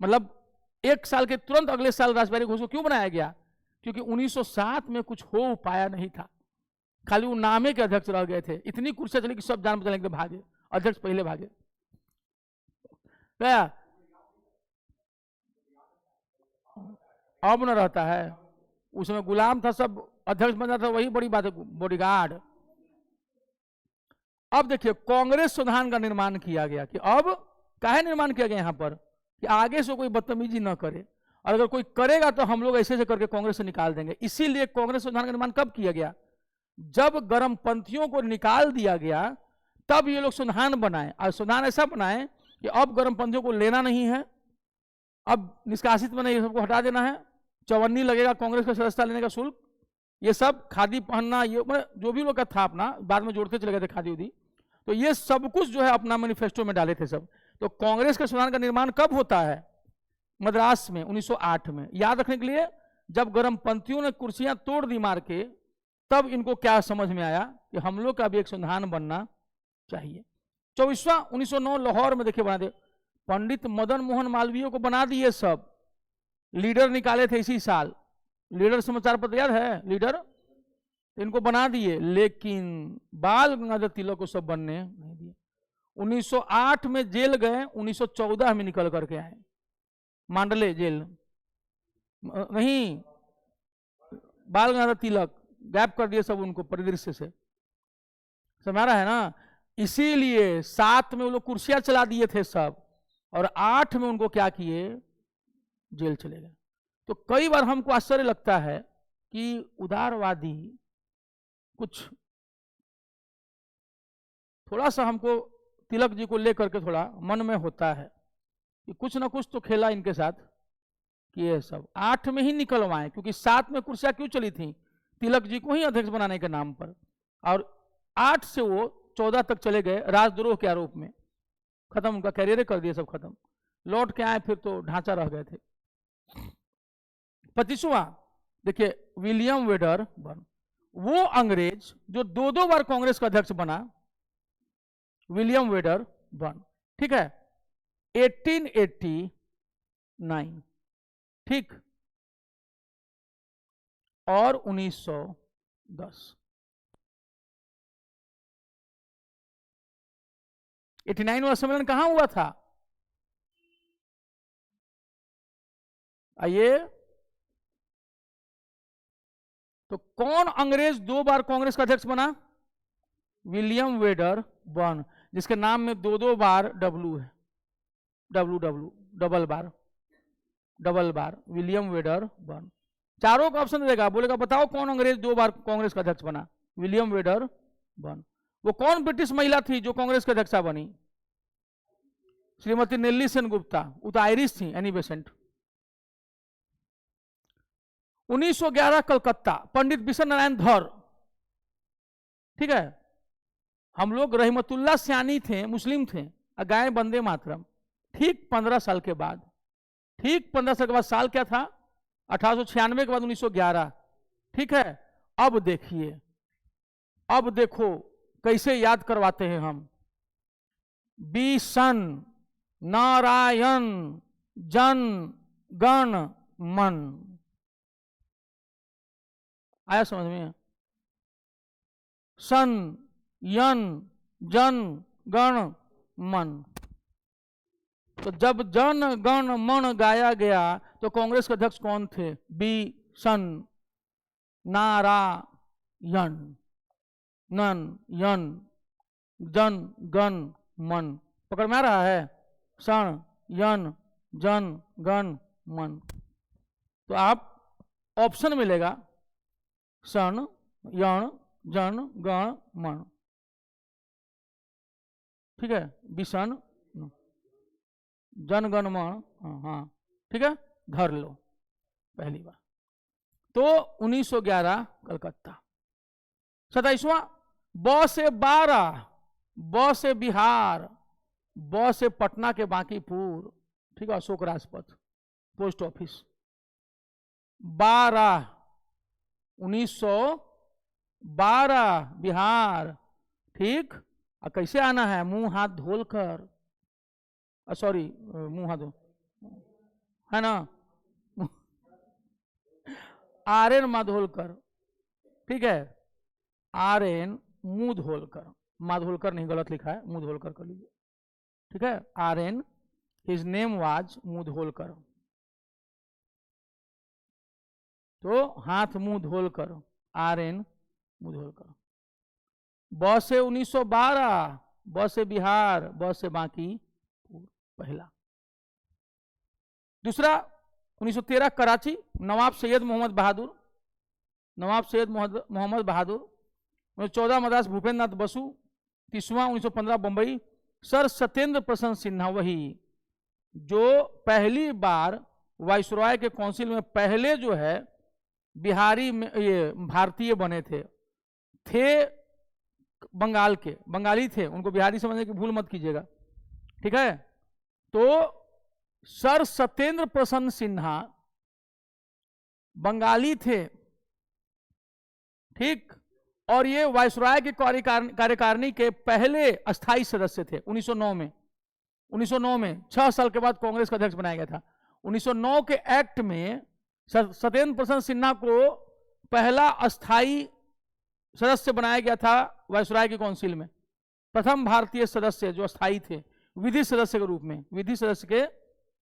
मतलब 1 साल के तुरंत अगले साल रास बिहारी घोष को क्यों बनाया गया, क्योंकि 1907 में कुछ हो पाया नहीं था, खाली वो नामे के अध्यक्ष रह गए थे। इतनी कुर्सियां चली कि सब जान बचाने के भागे, अध्यक्ष पहले भागे। क्या अब न रहता है, उसमें गुलाम था, सब अध्यक्ष बन जाता, वही बड़ी बात है, बॉडीगार्ड। अब देखिए कांग्रेस संविधान का निर्माण किया गया कि अब काहे निर्माण किया गया यहां पर कि आगे से कोई बदतमीजी न करे, और अगर कोई करेगा तो हम लोग ऐसे करके कांग्रेस से निकाल देंगे। इसीलिए कांग्रेस संविधान का निर्माण कब किया गया, जब गरमपंथियों को निकाल दिया गया, तब ये लोग संविधान बनाए। और संविधान ऐसा बनाए कि अब गरमपंथियों को लेना नहीं है, अब निष्कासित में नहीं, सबको हटा देना है, चवन्नी लगेगा कांग्रेस का सदस्यता लेने का शुल्क, ये सब खादी पहनना, ये जो भी लोग का था अपना, बाद में जोड़ते चले गए थे खादी उदी, तो ये सब कुछ जो है अपना मैनिफेस्टो में डाले थे सब। तो कांग्रेस के संविधान का निर्माण कब होता है, मद्रास में 1908 में। याद रखने के लिए, जब गरमपंथियों ने कुर्सियां तोड़ दी मार के, तब इनको क्या समझ में आया कि हम लोग का भी एक संविधान बनना चाहिए। 24वां 1909 लाहौर में देखिए बना दे, पंडित मदन मोहन मालवीय को बना दिए सब, लीडर निकाले थे इसी साल, लीडर समाचार पत्र याद है, लीडर, इनको बना दिए, लेकिन बाल गंगाधर तिलक को सब बनने नहीं दिए। 1908 में जेल गए, 1914 में निकल करके आए, मांडले जेल नहीं, बाल गंगाधर तिलक गैप कर दिए सब उनको परिदृश्य से, समझ रहा है ना। इसीलिए 7 में वो लोग कुर्सियां चला दिए थे सब, और 8 में उनको क्या किए, जेल चले गए। तो कई बार हमको आश्चर्य लगता है कि उदारवादी कुछ थोड़ा सा हमको तिलक जी को लेकर के थोड़ा मन में होता है कि कुछ ना कुछ तो खेला इनके साथ कि ये सब 8 में ही निकलवाएं, क्योंकि 7 में कुर्सियां क्यों चली थी, तिलक जी को ही अध्यक्ष बनाने के नाम पर, और 8 से वो 14 तक चले गए राजद्रोह के आरोप में, खत्म, उनका कैरियर कर दिया सब खत्म। लौट के आए फिर तो ढांचा रह गए थे। 25वां देखिए, विलियम वेडरबर्न, वो अंग्रेज जो 2 बार कांग्रेस का अध्यक्ष बना, विलियम वेडरबर्न, ठीक है, 1889, ठीक, और 1910। 89वां सम्मेलन कहां हुआ था? आइए, तो कौन अंग्रेज 2 बार कांग्रेस का अध्यक्ष बना? विलियम वेडरबर्न, जिसके नाम में 2 बार डब्लू है, डब्लू, डबल बार, विलियम वेडरबर्न। चारों का ऑप्शन देगा, बोलेगा बताओ कौन अंग्रेज 2 बार कांग्रेस का अध्यक्ष बना? William Wedderburn. वो कौन ब्रिटिश महिला थी जो कांग्रेस की अध्यक्षा बनी? श्रीमती नेल्ली सेन गुप्ता, वो तो आयरिश थी, एनी बेसेंट। 1911 कलकत्ता, पंडित बिशन नारायण धर, ठीक है, हम लोग रहमतुल्ला सियानी थे, मुस्लिम थे, गाय बंदे मातरम। ठीक 15 साल के बाद, ठीक 15 साल के बाद, साल क्या था? 1896 के बाद 1911, ठीक है। अब देखिए, अब देखो कैसे याद करवाते हैं हम। बिशन नारायण जन गण मन, आया समझ में? सन यन जन गण मन, तो जब जन गण मन गाया गया तो कांग्रेस के अध्यक्ष कौन थे? बी सन नारायण नन यन जन गण मन, पकड़ में आ रहा है? सन यन जन गण मन। तो आप ऑप्शन मिलेगा सन यण जन गण मन, ठीक है, बिशन जन गण मन, हाँ ठीक है, धर लो पहली बार। तो 1911 कलकत्ता। 27वां, ब से 12, ब से बिहार, ब से पटना के बांकीपुर, ठीक है, अशोक राजपथ पोस्ट ऑफिस, 12 1912 बिहार, ठीक। कैसे आना है? मुंह हाथ धोलकर, सॉरी मुंह हाथ है ना, आर्यन माधोलकर, ठीक है, आर्यन मुंह धोलकर, माधोलकर नहीं, गलत लिखा है, मुंह धोलकर कर लीजिए, ठीक है, आर्यन, हिज नेम वाज मुंह धोलकर, तो हाथ मुंह धोलकर, आर्यन मुंह धोलकर। ब से 1912, ब से बिहार, ब से बाकी पहला। दूसरा 1913 कराची, नवाब सैयद मोहम्मद बहादुर, नवाब सैयद मोहम्मद बहादुर। 1914 मद्रास भूपेंद्र नाथ बसु। 30वां 1915 बंबई सर सत्येंद्र प्रसन्न सिन्हा, वही जो पहली बार वाइसरॉय के काउंसिल में पहले जो है बिहारी में ये भारतीय बने थे बंगाल के, बंगाली थे, उनको बिहारी समझने की भूल मत कीजिएगा, ठीक है। तो सर सत्येंद्र प्रसन्न सिन्हा बंगाली थे, ठीक, और ये वाइसरॉय की कार्यकारिणी के पहले अस्थाई सदस्य थे 1909 में। 1909 में 6 साल के बाद कांग्रेस का अध्यक्ष बनाया गया था। 1909 के एक्ट में सत्येंद्र प्रसन्न सिन्हा को पहला अस्थाई सदस्य बनाया गया था वाइसरॉय की काउंसिल में, प्रथम भारतीय सदस्य जो अस्थाई थे विधि सदस्य के रूप में, विधि सदस्य के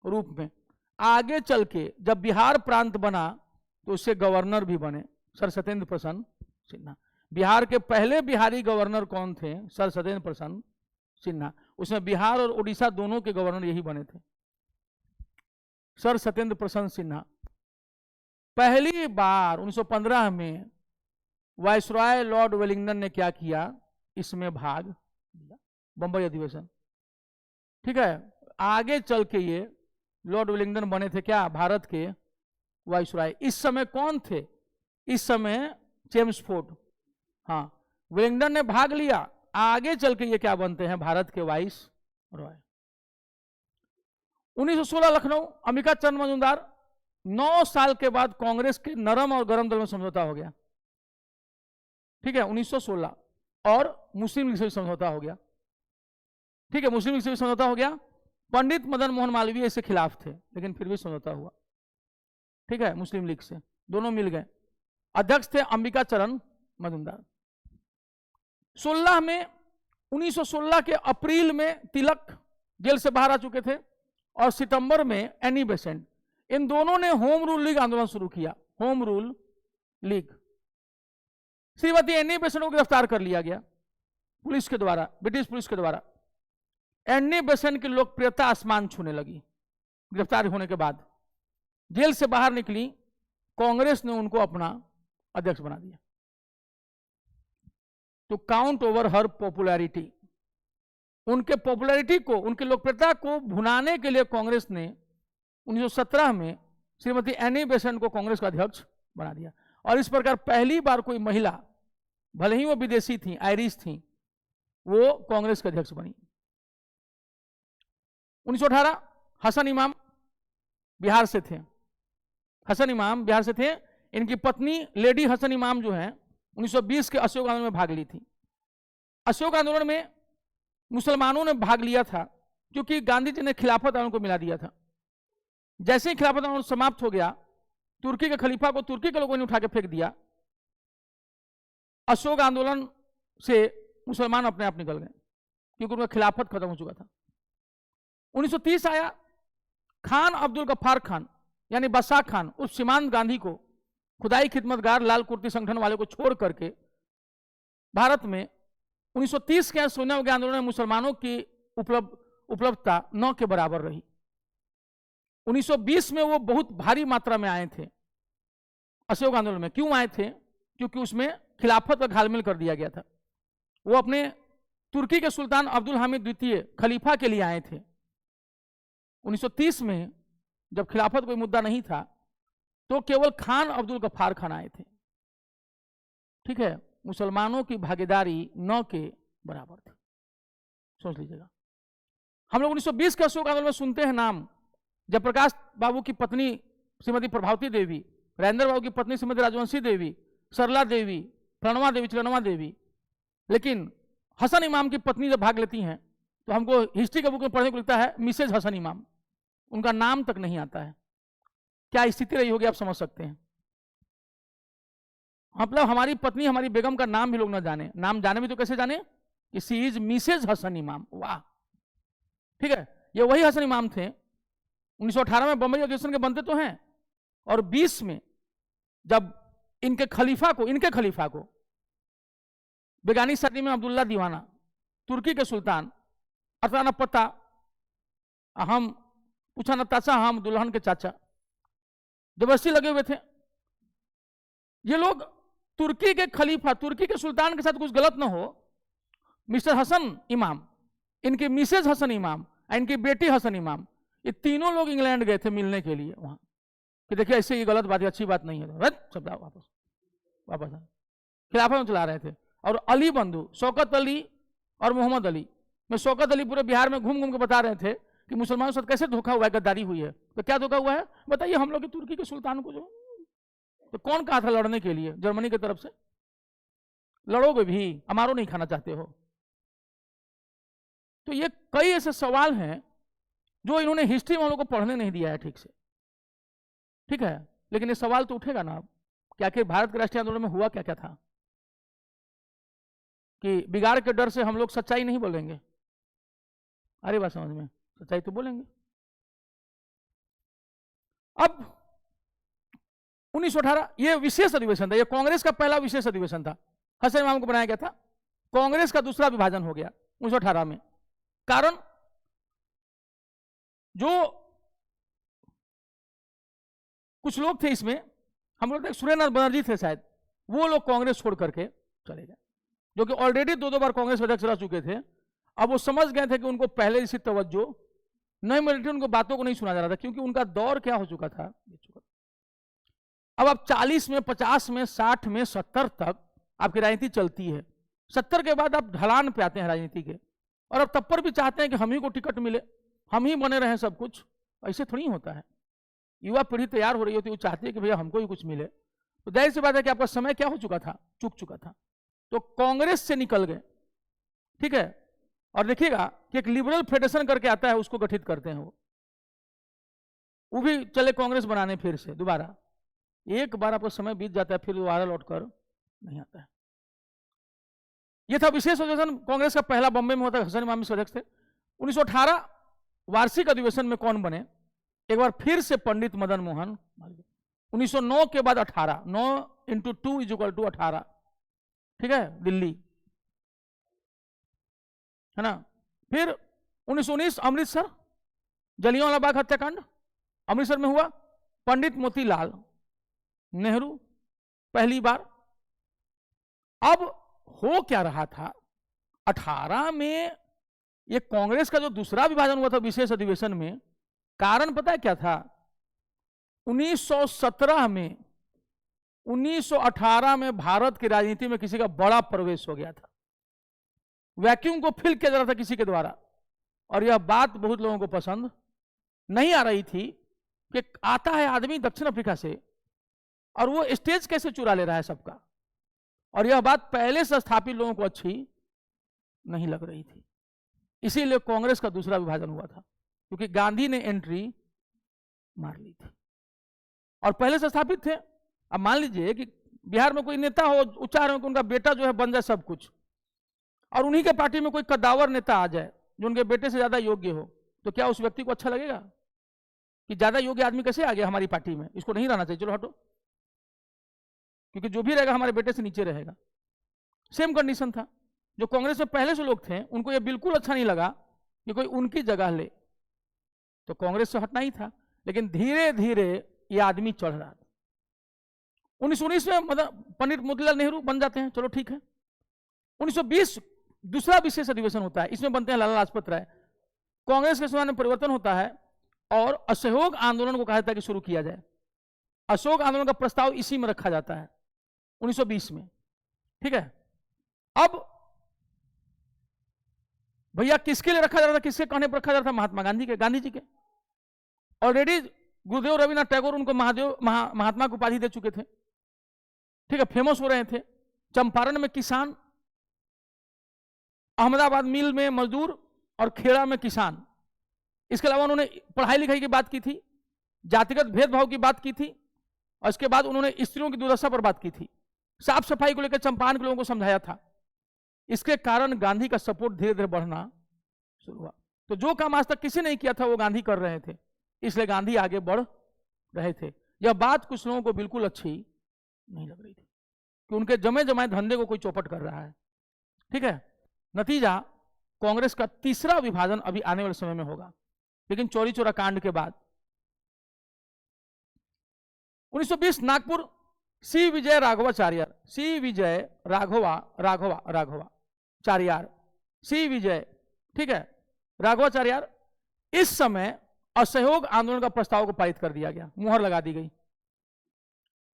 रूप में। आगे चल के जब बिहार प्रांत बना तो उससे गवर्नर भी बने सर सत्येंद्र प्रसन्न सिन्हा। बिहार के पहले बिहारी गवर्नर कौन थे? सर सत्येंद्र प्रसन्न सिन्हा। उसमें बिहार और उड़ीसा दोनों के गवर्नर यही बने थे, सर सत्येंद्र प्रसन्न सिन्हा। पहली बार 1915 में वाइसरॉय लॉर्ड वेलिंगटन ने क्या किया? इसमें भाग लिया, बंबई अधिवेशन, ठीक है। आगे चल के ये लॉर्ड वेलिंगटन बने थे क्या? भारत के वाइसरॉय। इस समय कौन थे? इस समय चेम्सफोर्ड। हाँ, वेलिंगटन ने भाग लिया, आगे चल के ये क्या बनते हैं, भारत के वाइस रॉय। 1916 लखनऊ, अंबिका चंद्र मजूमदार। 9 साल के बाद कांग्रेस के नरम और गरम दल में समझौता हो गया, ठीक है, 1916। और मुस्लिम लीग से भी समझौता हो गया, ठीक है, मुस्लिम लीग से भी समझौता हो गया। पंडित मदन मोहन मालवीय इसके खिलाफ थे, लेकिन फिर भी समझौता हुआ, ठीक है, मुस्लिम लीग से दोनों मिल गए। अध्यक्ष थे अंबिका चरण मजूमदार। 1916 के अप्रैल में तिलक जेल से बाहर आ चुके थे, और सितंबर में एनी बेसेंट, इन दोनों ने होम रूल लीग आंदोलन शुरू किया। Home rule league, Shrimati Annie Besant को गिरफ्तार कर लिया गया पुलिस के द्वारा, ब्रिटिश पुलिस के द्वारा। एनी बेसेंट की लोकप्रियता आसमान छूने लगी गिरफ्तार होने के बाद। जेल से बाहर निकली, कांग्रेस ने उनको अपना अध्यक्ष बना दिया। तो काउंट ओवर हर पॉपुलैरिटी, उनके पॉपुलैरिटी को, उनकी लोकप्रियता को भुनाने के लिए कांग्रेस ने 1917 में श्रीमती एनी बेसेंट को कांग्रेस का अध्यक्ष बना दिया। और इस प्रकार पहली बार कोई महिला, भले ही वो विदेशी थी, आयरिश थी, वो कांग्रेस के अध्यक्ष बनी। 1918 हसन इमाम बिहार से थे, हसन इमाम बिहार से थे। इनकी पत्नी लेडी हसन इमाम जो है 1920 के अशोक आंदोलन में भाग ली थी। अशोक आंदोलन में मुसलमानों ने भाग लिया था, क्योंकि गांधी जी ने खिलाफत आंदोलन को मिला दिया था। जैसे ही खिलाफत आंदोलन समाप्त हो गया, तुर्की के खलीफा को तुर्की के लोगों ने उठा के फेंक दिया। अशोक आंदोलन से मुसलमान अपने आप निकल गए, क्योंकि उनका खिलाफत खत्म हो चुका था। 1930 आया, खान अब्दुल गफ्फार खान यानी बसा खान उस सीमांत गांधी को, खुदाई खिदमतगार लाल कुर्ती संगठन वाले को छोड़ करके भारत में 1930 के सोनिया आंदोलन में मुसलमानों की उपलब्धता 9 के बराबर रही। 1920 में वो बहुत भारी मात्रा में आए थे अशोक आंदोलन में। क्यों आए थे? क्योंकि उसमें खिलाफत का घालमेल कर दिया गया था। वो अपने तुर्की के सुल्तान अब्दुल हामिद द्वितीय खलीफा के लिए आए थे। 1930 में जब खिलाफत कोई मुद्दा नहीं था, तो केवल खान अब्दुल गफ्फार खान आए थे, ठीक है। मुसलमानों की भागीदारी 9 के बराबर थी, सोच लीजिएगा। हम लोग 1920 के अशोक आंदोलन में सुनते हैं नाम जयप्रकाश बाबू की पत्नी श्रीमती प्रभावती देवी, राजेंद्र बाबू की पत्नी श्रीमती राजवंशी देवी, सरला देवी, प्रणवा देवी, चिरणवा देवी। लेकिन हसन इमाम की पत्नी जब भाग लेती हैं, तो हमको हिस्ट्री के बुक में पढ़ने को लिखता है मिसेज हसन इमाम, उनका नाम तक नहीं आता है। क्या स्थिति रही होगी आप समझ सकते हैं। मतलब हमारी पत्नी, हमारी बेगम का नाम भी लोग ना जाने, नाम जाने भी तो कैसे जाने कि सी इज मिसेज हसन इमाम। वाह, ठीक है। ये वही हसन इमाम थे। 1918 में बम्बई अधिवेशन के बनते तो हैं, और 20 में जब इनके खलीफा को बेगानी सदी में अब्दुल्ला दीवाना, तुर्की के सुल्तान, अरताना पत्ता, हम पूछा नताशा, हम दुल्हन के चाचा, जबरदस्ती लगे हुए थे। ये लोग तुर्की के खलीफा, तुर्की के सुल्तान के साथ कुछ गलत ना हो, मिस्टर हसन इमाम, इनके मिसेज हसन इमाम, इनकी बेटी हसन इमाम, ये तीनों लोग इंग्लैंड गए थे मिलने के लिए वहां, कि देखिए ऐसे ये गलत बात है, अच्छी बात नहीं है, सब वापस खिलाफत में चला रहे थे। और अली बंधु, शौकत अली और मोहम्मद अली, में शौकत अली पूरे बिहार में घूम घूम के बता रहे थे कि मुसलमानों के साथ कैसे धोखा हुआ है, गद्दारी हुई है। तो क्या धोखा हुआ है बताइए हम लोग की तुर्की के सुल्तान को, जो तो कौन कहा था लड़ने के लिए जर्मनी की तरफ से? लड़ोगे भी, अमारो नहीं खाना चाहते हो। तो ये कई ऐसे सवाल हैं जो इन्होंने हिस्ट्री में हम लोग को पढ़ने नहीं दिया है ठीक से, ठीक है। लेकिन ये सवाल तो उठेगा ना कि आखिर भारत के राष्ट्रीय आंदोलन में हुआ क्या क्या था, कि बिगाड़ के डर से हम लोग सच्चाई नहीं बोलेंगे। अरे बात समझ में, सच्चाई तो बोलेंगे। अब 1918 ये विशेष अधिवेशन था, ये कांग्रेस का पहला विशेष अधिवेशन था, हसन इमाम को बनाया गया था। कांग्रेस का दूसरा विभाजन हो गया 1918 में। कारण जो कुछ लोग थे इसमें, हम लोग सुरेंद्र बनर्जी थे शायद, वो लोग कांग्रेस छोड़ करके चले गए, जो कि ऑलरेडी 2 बार कांग्रेस अध्यक्ष रह चुके थे। अब वो समझ गए थे कि उनको पहले जैसी तवज्जो नहीं मिलती, उनको बातों को नहीं सुना जा रहा था, क्योंकि उनका दौर क्या हो चुका था, अब आप 40 में, 50 में, 60 में, 70 तक आपकी राजनीति चलती है। 70 के बाद आप ढलान पे आते हैं राजनीति के, और अब तब पर भी चाहते हैं कि हम ही को टिकट मिले, हम ही बने रहें सब कुछ। ऐसे थोड़ी होता है। युवा पीढ़ी तैयार हो रही होती है, वो चाहती है कि भैया हमको ही कुछ मिले। तो जाहिर सी बात है कि आपका समय क्या हो चुका था, चूक चुका था। तो कांग्रेस से निकल गए, ठीक है। और देखिएगा कि एक लिबरल फेडरेशन करके आता है, उसको गठित करते हैं वो भी चले कांग्रेस बनाने फिर से दोबारा। एक बार आपका समय बीत जाता है, फिर दोबारा लौटकर नहीं आता है। यह था विशेष अधिवेशन कांग्रेस का पहला, बॉम्बे में होता है, हसन इमामी अध्यक्ष थे। 1918 वार्षिक अधिवेशन में कौन बने? एक बार फिर से पंडित मदन मोहन। 1909 के बाद 18, 9 × 2 = 18, ठीक है, दिल्ली, है ना। फिर 1919 अमृतसर, जलियांवाला बाग हत्याकांड अमृतसर में हुआ। पंडित मोतीलाल नेहरू पहली बार। अब हो क्या रहा था 18 में, ये कांग्रेस का जो दूसरा विभाजन हुआ था विशेष अधिवेशन में, कारण पता है क्या था? 1917 में, 1918 में भारत की राजनीति में किसी का बड़ा प्रवेश हो गया था। वैक्यूम को फिल किया जा रहा था किसी के द्वारा, और यह बात बहुत लोगों को पसंद नहीं आ रही थी कि आता है आदमी दक्षिण अफ्रीका से और वो स्टेज कैसे चुरा ले रहा है सबका। और यह बात पहले से स्थापित लोगों को अच्छी नहीं लग रही थी। इसीलिए कांग्रेस का दूसरा विभाजन हुआ था, क्योंकि गांधी ने एंट्री मार ली थी और पहले से स्थापित थे। अब मान लीजिए कि बिहार में कोई नेता हो, उच्चार हो कि उनका बेटा जो है बन जाए सब कुछ, और उन्हीं के पार्टी में कोई कद्दावर नेता आ जाए जो उनके बेटे से ज्यादा योग्य हो, तो क्या उस व्यक्ति को अच्छा लगेगा कि ज्यादा योग्य आदमी कैसे आ गया हमारी पार्टी में, इसको नहीं रहना चाहिए, चलो हटो, क्योंकि जो भी रहेगा हमारे बेटे से नीचे रहेगा। सेम कंडीशन था। जो कांग्रेस में पहले से लोग थे उनको यह बिल्कुल अच्छा नहीं लगा कि कोई उनकी जगह ले, तो कांग्रेस से हटना ही था। लेकिन धीरे धीरे ये आदमी चढ़ रहा था। 1919 में पंडित मोतीलाल नेहरू बन जाते हैं, चलो ठीक है। 1920 दूसरा विशेष अधिवेशन होता है, इसमें बनते हैं लाला लाजपत राय। कांग्रेस के समय में परिवर्तन होता है और असहयोग आंदोलन को कहा जाता है कि शुरू किया जाए। असहयोग आंदोलन का प्रस्ताव इसी में रखा जाता है 1920 में, ठीक है। अब भैया किसके लिए रखा जा रहा था, किसके कहने पर रखा जा रहा था? महात्मा गांधी के, गांधी जी के। ऑलरेडी गुरुदेव रविन्द्रनाथ टैगोर उनको महात्मा की उपाधि दे चुके थे, ठीक है, फेमस हो रहे थे। चंपारण में किसान, अहमदाबाद मिल में मजदूर और खेड़ा में किसान। इसके अलावा उन्होंने पढ़ाई लिखाई की बात की थी, जातिगत भेदभाव की बात की थी, और इसके बाद उन्होंने स्त्रियों की दुर्दशा पर बात की थी, साफ सफाई को लेकर चंपारण के लोगों को समझाया था। इसके कारण गांधी का सपोर्ट धीरे धीरे बढ़ना शुरू हुआ। तो जो काम आज तक किसी नहीं किया था वो गांधी कर रहे थे, इसलिए गांधी आगे बढ़ रहे थे। यह बात कुछ लोगों को बिल्कुल अच्छी नहीं लग रही थी कि उनके जमे जमाए धंधे को कोई चौपट कर रहा है, ठीक है। नतीजा कांग्रेस का तीसरा विभाजन अभी आने वाले समय में होगा, लेकिन चौरी चौरा कांड के बाद। 1920 नागपुर, सी विजय राघवाचार्य, सी विजय राघवाचार्य, सी विजय, ठीक है, राघवाचार्य। इस समय असहयोग आंदोलन का प्रस्ताव को पारित कर दिया गया, मुहर लगा दी गई।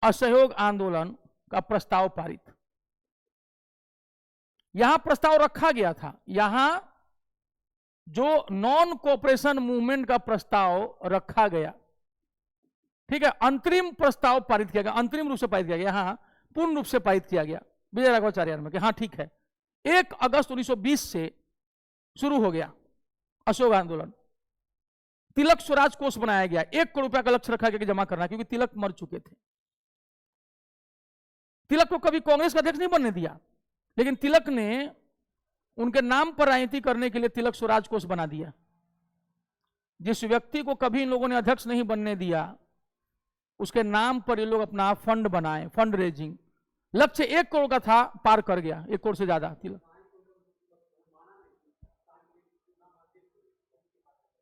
असहयोग आंदोलन का प्रस्ताव पारित, यहां प्रस्ताव रखा गया था, यहां जो नॉन कोऑपरेशन मूवमेंट का प्रस्ताव रखा गया, ठीक है, अंतरिम प्रस्ताव पारित किया गया, अंतरिम रूप से पारित किया गया, यहां पूर्ण रूप से पारित किया गया विजय राघवाचार्य में कि हाँ ठीक है। 1 अगस्त 1920 से शुरू हो गया असहयोग आंदोलन। तिलक स्वराज कोष बनाया गया, 1 करोड़ रुपया का लक्ष्य रखा गया कि जमा करना, क्योंकि तिलक मर चुके थे। तिलक को कभी कांग्रेस का अध्यक्ष नहीं बनने दिया, लेकिन तिलक ने उनके नाम पर राजनीति करने के लिए तिलक स्वराज कोष बना दिया। जिस व्यक्ति को कभी इन लोगों ने अध्यक्ष नहीं बनने दिया, उसके नाम पर ये लोग अपना फंड बनाए, फंड रेजिंग। लक्ष्य 1 करोड़ का था, पार कर गया, 1 करोड़ से ज्यादा तिलक,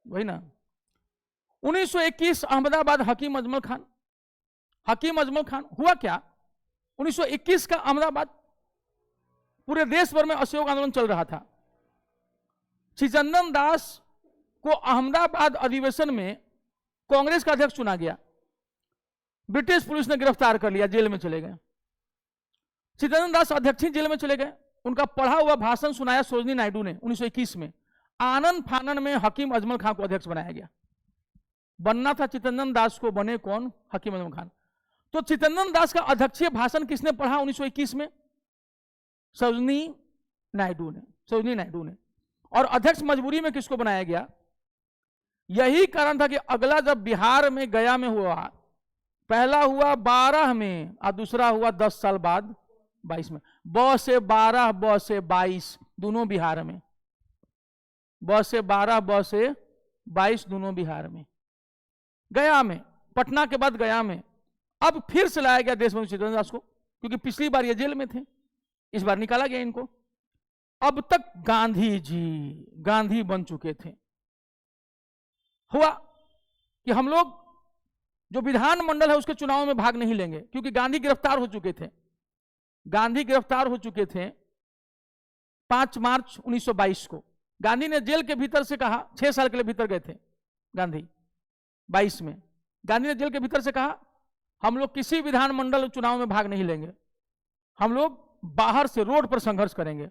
वही ना। 1921 अहमदाबाद, हकीम अजमल खान। हकीम अजमल खान, हुआ क्या 1921 का अहमदाबाद, पूरे देश भर में असहयोग आंदोलन चल रहा था। चिदंबरम दास को अहमदाबाद अधिवेशन में कांग्रेस का अध्यक्ष चुना गया। ब्रिटिश पुलिस ने गिरफ्तार कर लिया, जेल में चले गए। चित्तरंजन दास अध्यक्ष जेल में चले गए। उनका पढ़ा हुआ भाषण सुनाया सरोजिनी नायडू ने 1921 में। आनंद फानन में हकीम अजमल खान को अध्यक्ष बनाया गया। बनना था चित्तरंजन दास को, बने कौन? हकीम अजमल खान। तो चित्तरंजन दास का अध्यक्षीय भाषण किसने पढ़ा 1921 में? सरोजिनी नायडू ने। और अध्यक्ष मजबूरी में किसको बनाया गया? यही कारण था कि अगला जब बिहार में गया में हुआ, पहला हुआ 12 में और दूसरा हुआ 10 साल बाद 22 में। ब से 12 ब से 22 दोनों बिहार में। ब से 12 ब से 22 दोनों बिहार में। गया में, पटना के बाद गया में अब फिर से लाया गया देशबंधु चित्तरंजन दास को, क्योंकि पिछली बार ये जेल में थे, इस बार निकाला गया इनको। अब तक गांधी बन चुके थे। हुआ कि हम लोग जो विधानमंडल है उसके चुनाव में भाग नहीं लेंगे, क्योंकि गांधी गिरफ्तार हो चुके थे। 5 मार्च 1922 को गांधी ने जेल के भीतर से कहा, 6 साल के लिए भीतर गए थे गांधी 22 में। गांधी ने जेल के भीतर से कहा हम लोग किसी विधानमंडल चुनाव में भाग नहीं लेंगे, हम लोग बाहर से रोड पर संघर्ष करेंगे।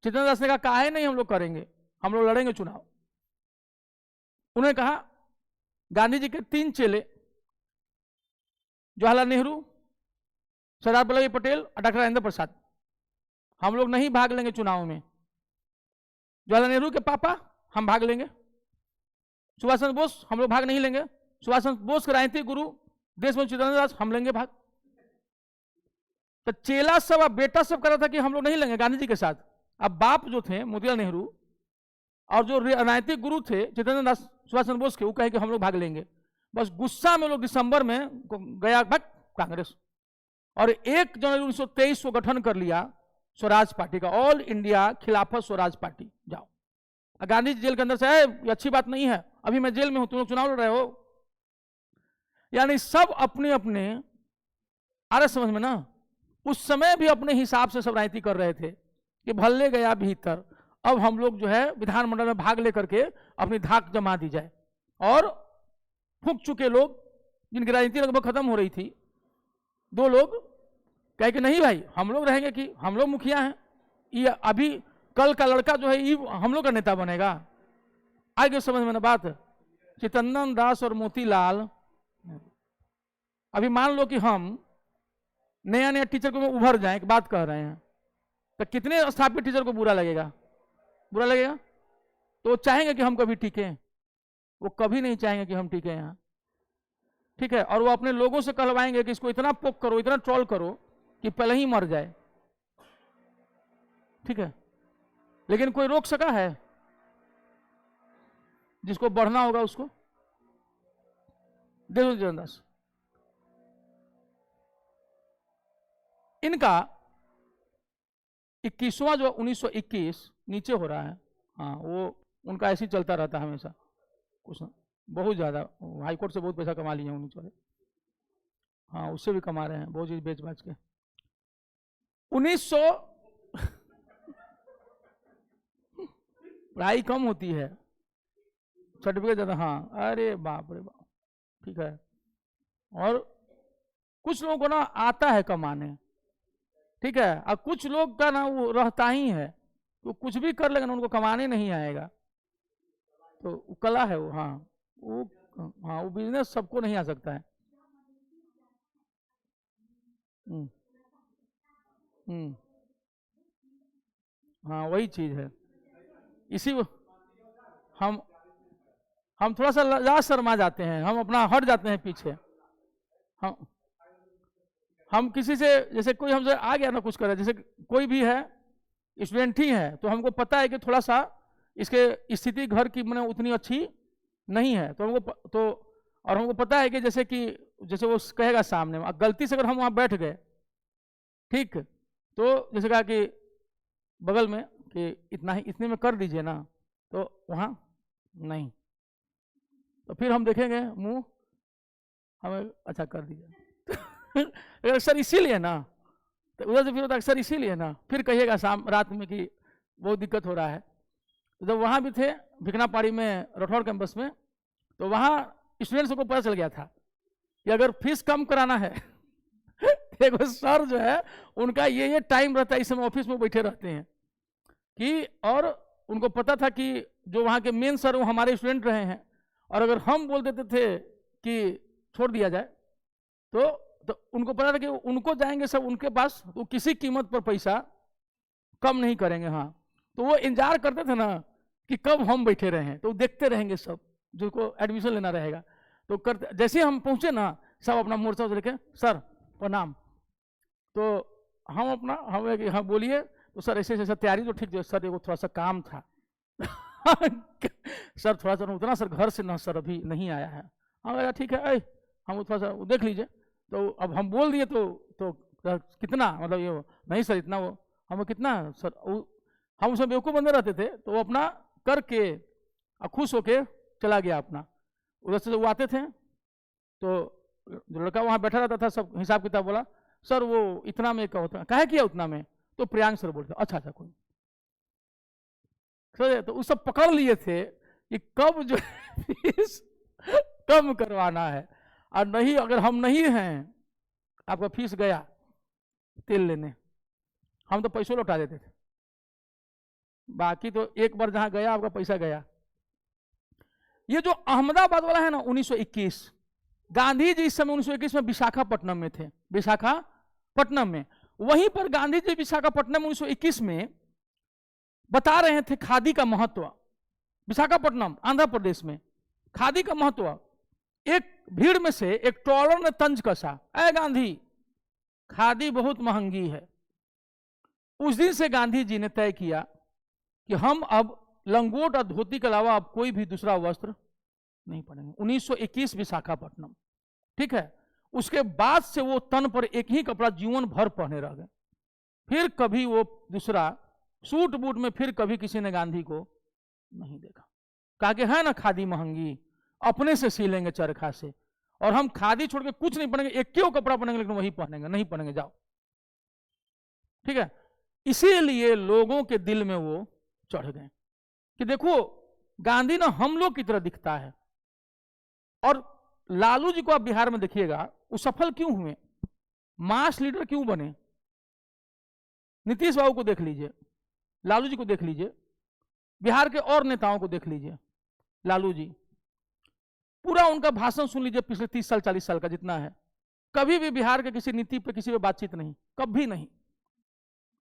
चित्तरंजन दास ने कहा काहे नहीं हम लोग करेंगे, हम लोग लड़ेंगे चुनाव। उन्होंने कहा, गांधी जी के 3 चेले जवाहरलाल नेहरू, सरदार वल्लभ भाई पटेल और डॉक्टर राजेंद्र प्रसाद, हम लोग नहीं भाग लेंगे चुनाव में। जवाहरलाल नेहरू के पापा, हम भाग लेंगे। सुभाष चंद्र बोस, हम लोग भाग नहीं लेंगे। सुभाष चंद्र बोस के राजनीतिक गुरु देशबंधु चित्तरंजन दास, हम लेंगे भाग। तो चेला सब अब बेटा सब कर रहा था कि हम लोग नहीं लेंगे गांधी जी के साथ। अब बाप जो थे मोतीलाल नेहरू और जो राजनीतिक गुरु थे चित्तरंजन दास सुभाष चंद्र बोस के, वो कहे कि हम लोग भाग लेंगे। बस गुस्सा में लोग दिसंबर में गया कांग्रेस, और 1 जनवरी 1923 को गठन कर लिया स्वराज पार्टी का, ऑल इंडिया खिलाफत स्वराज पार्टी। जाओ, गांधी जी जेल के अंदर से है, ये अच्छी बात नहीं है, अभी मैं जेल में हूं, तुम लोग चुनाव लड़ रहे हो। यानी सब अपने अपने, आ रहा समझ में ना? उस समय भी अपने हिसाब से सब राजनीति कर रहे थे कि भल्ले गया भीतर, अब हम लोग जो है विधानमंडल में भाग लेकर के अपनी धाक जमा दी जाए। और फूक चुके लोग जिनकी राजनीति लगभग खत्म हो रही थी, 2 लोग कहे कि नहीं भाई हम लोग रहेंगे, कि हम लोग मुखिया हैं, ये अभी कल का लड़का जो है ये हम लोग का नेता बनेगा। आगे समझ में ना बात? चित्तरंजन दास और मोतीलाल, अभी मान लो कि हम नया टीचर को उभर जाए, एक बात कह रहे हैं, तो कितने स्थापित टीचर को बुरा लगेगा? बुरा लगेगा। तो वो चाहेंगे कि हम कभी टिके? वो कभी नहीं चाहेंगे कि हम टिके यहाँ, ठीक है। और वो अपने लोगों से कहलवाएंगे कि इसको इतना पोक करो, इतना ट्रोल करो कि पहले ही मर जाए, ठीक है। लेकिन कोई रोक सका है? जिसको बढ़ना होगा उसको। देशबंधु चित्तरंजन दास, इनका 21वां जो 1921 नीचे हो रहा है, हाँ, वो उनका ऐसे ही चलता रहता है हमेशा, कुछ बहुत ज्यादा हाईकोर्ट से बहुत पैसा कमा लिए हैं नीचे वाले, हाँ, उससे भी कमा रहे हैं बहुत चीज बेच बाच के। 1900 पढ़ाई कम होती है, सर्टिफिकेट ज्यादा, हाँ, अरे बाप रे बाप, ठीक है। और कुछ लोगों को ना आता है कमाने, ठीक है, और कुछ लोग का ना वो रहता ही है, तो कुछ भी कर लेगा ना उनको कमाने नहीं आएगा, तो कला है वो, हाँ वो बिजनेस सबको नहीं आ सकता है। हाँ वही चीज है, इसी हम थोड़ा सा लाज शर्मा जाते हैं, हम अपना हट जाते हैं पीछे। हम किसी से, जैसे कोई हमसे आ गया ना कुछ करे, जैसे कोई भी है स्टूडेंट ही है, तो हमको पता है कि थोड़ा सा इसके स्थिति घर की मैंने उतनी अच्छी नहीं है, तो हमको और हमको पता है कि जैसे वो कहेगा सामने में, गलती से अगर हम वहाँ बैठ गए, ठीक, तो जैसे कहा कि बगल में कि इतने में कर दीजिए ना, तो वहाँ नहीं, तो फिर हम देखेंगे मुंह, हमें अच्छा कर दीजिए अक्सर इसीलिए ना, तो उधर से फिर होता अक्सर इसीलिए ना, फिर कहिएगा रात में कि बहुत दिक्कत हो रहा है। तो जब वहाँ भी थे भिकना पहाड़ी में रठौड़ कैंपस में, तो वहाँ स्टूडेंट्स को पता चल गया था कि अगर फीस कम कराना है देखो सर जो है उनका ये टाइम रहता है, इस समय ऑफिस में बैठे रहते हैं कि, और उनको पता था कि जो वहाँ के मेन सर वो हमारे स्टूडेंट रहे हैं, और अगर हम बोल देते थे कि छोड़ दिया जाए तो उनको पता था कि उनको जाएंगे सब उनके पास, तो किसी कीमत पर पैसा कम नहीं करेंगे। हाँ, तो वो इंतजार करते थे ना कि कब हम बैठे रहे हैं, तो देखते रहेंगे सब जिनको एडमिशन लेना रहेगा। तो करते, जैसे हम पहुंचे ना सब अपना मोर्चा लेके, सर प्रणाम, तो हम अपना हम हाँ बोलिए, तो सर ऐसे ऐसे तैयारी तो ठीक है सर, एगो थोड़ा सा काम था सर थोड़ा सा उतना सर घर से ना सर अभी नहीं आया है। हाँ ठीक है, हम थोड़ा सा देख लीजिए। तो अब हम बोल दिए तो कितना मतलब ये नहीं सर इतना, वो हम कितना सर, हम उसमें बेवकूफ़ बंदे रहते थे, तो वो अपना करके खुश होके चला गया अपना। उधर से वो आते थे तो जो लड़का वहाँ बैठा रहता था सब हिसाब किताब बोला, सर वो इतना में का होता काहे किया उतना में, तो प्रियांक सर बोलते अच्छा अच्छा कोई सर, तो उस सब पकड़ लिए थे कि कब जो फीस कम करवाना है, और नहीं अगर हम नहीं हैं आपका फीस गया तेल लेने, हम तो पैसों लौटा देते थे, बाकी तो एक बार जहां गया आपका पैसा गया। ये जो अहमदाबाद वाला है ना 1921, गांधी जी इस समय 1921 में विशाखापट्टनम में थे, विशाखापट्टनम में, वहीं पर गांधी जी विशाखापट्टनम 1921 में बता रहे थे खादी का महत्व। विशाखापट्टनम आंध्र प्रदेश में खादी का महत्व, एक भीड़ में से एक ट्रॉलर ने तंज कसा, ऐ गांधी खादी बहुत महंगी है। उस दिन से गांधी जी ने तय किया कि हम अब लंगोट और धोती के अलावा अब कोई भी दूसरा वस्त्र नहीं पहनेंगे। 1921 विशाखापट्टनम, ठीक है। उसके बाद से वो तन पर एक ही कपड़ा जीवन भर पहने रह गए, फिर कभी वो दूसरा सूट बूट में फिर कभी किसी ने गांधी को नहीं देखा। कहा कि है ना खादी महंगी, अपने से सी लेंगे चरखा से, और हम खादी छोड़ के कुछ नहीं पहनेंगे, एक क्यों कपड़ा पहनेंगे लेकिन वही पहनेंगे, नहीं पहनेंगे जाओ, ठीक है। इसीलिए लोगों के दिल में वो चढ़ गए कि देखो गांधी ना हम लोग की तरह दिखता है। और लालू जी को आप बिहार में देखिएगा, वो सफल क्यों हुए, मास लीडर क्यों बने। नीतीश बाबू को देख लीजिए, लालू जी को देख लीजिए, बिहार के और नेताओं को देख लीजिए, लालू जी पूरा उनका भाषण सुन लीजिए पिछले 30 साल 40 साल का जितना है, कभी भी बिहार के किसी नीति पे किसी पे बातचीत नहीं, कभी नहीं,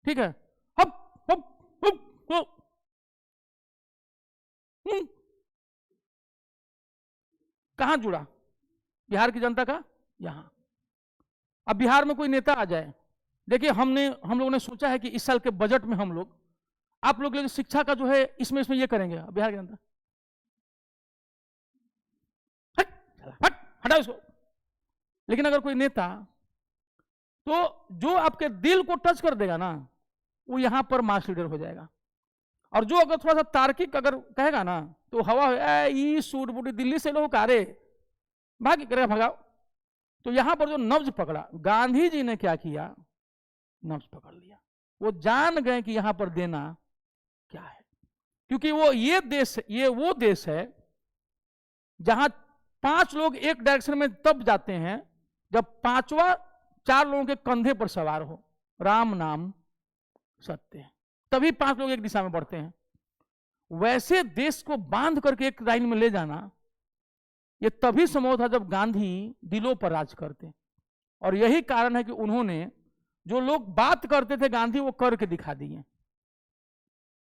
ठीक है। हप हप हप हप कहां जुड़ा बिहार की जनता का, यहां। अब बिहार में कोई नेता आ जाए, देखिए हम लोगों ने सोचा है कि इस साल के बजट में हम लोग आप लोग शिक्षा का जो है इसमें ये करेंगे, बिहार की जनता हटा इसको। लेकिन अगर कोई नेता तो जो आपके दिल को टच कर देगा ना, वो यहां पर मास लीडर हो जाएगा। और जो अगर थोड़ा सा तार्किक अगर कहेगा ना, तो हवा है सूट बूटी दिल्ली से लोग कारे भाग करेगा भगाओ। तो यहां पर जो नब्ज पकड़ा, गांधी जी ने क्या किया, नब्ज पकड़ लिया। वो जान गए कि यहां पर देना क्या है, क्योंकि वो वो देश है जहां 5 लोग एक डायरेक्शन में तब जाते हैं जब 5वां 4 लोगों के कंधे पर सवार हो, राम नाम सत्य है, तभी 5 लोग एक दिशा में बढ़ते हैं। वैसे देश को बांध करके एक लाइन में ले जाना, ये तभी संभव था जब गांधी दिलों पर राज करते। और यही कारण है कि उन्होंने जो लोग बात करते थे गांधी वो करके दिखा दिए,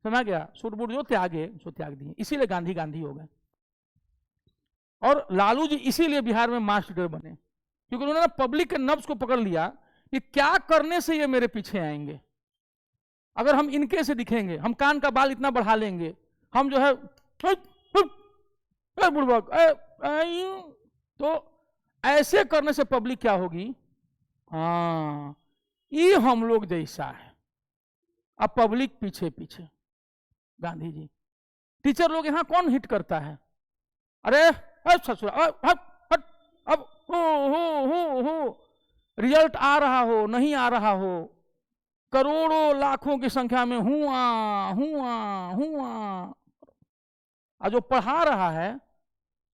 समझ गया। सूट-बूट जो त्यागे सो त्याग दिए, इसीलिए गांधी गांधी हो गए। और लालू जी इसीलिए बिहार में मास लीडर बने, क्योंकि उन्होंने पब्लिक के नब्ज को पकड़ लिया कि क्या करने से ये मेरे पीछे आएंगे। अगर हम इनके से दिखेंगे, हम कान का बाल इतना बढ़ा लेंगे, हम जो है बुड़बक, तो ऐसे करने से पब्लिक क्या होगी, हाँ ये हम लोग जैसा है। अब पब्लिक पीछे पीछे गांधी जी। टीचर लोग यहां कौन हिट करता है, अरे अब हो रिजल्ट आ रहा हो नहीं आ रहा हो, करोड़ों लाखों की संख्या में हुआ हुआ हुआ, और जो पढ़ा रहा है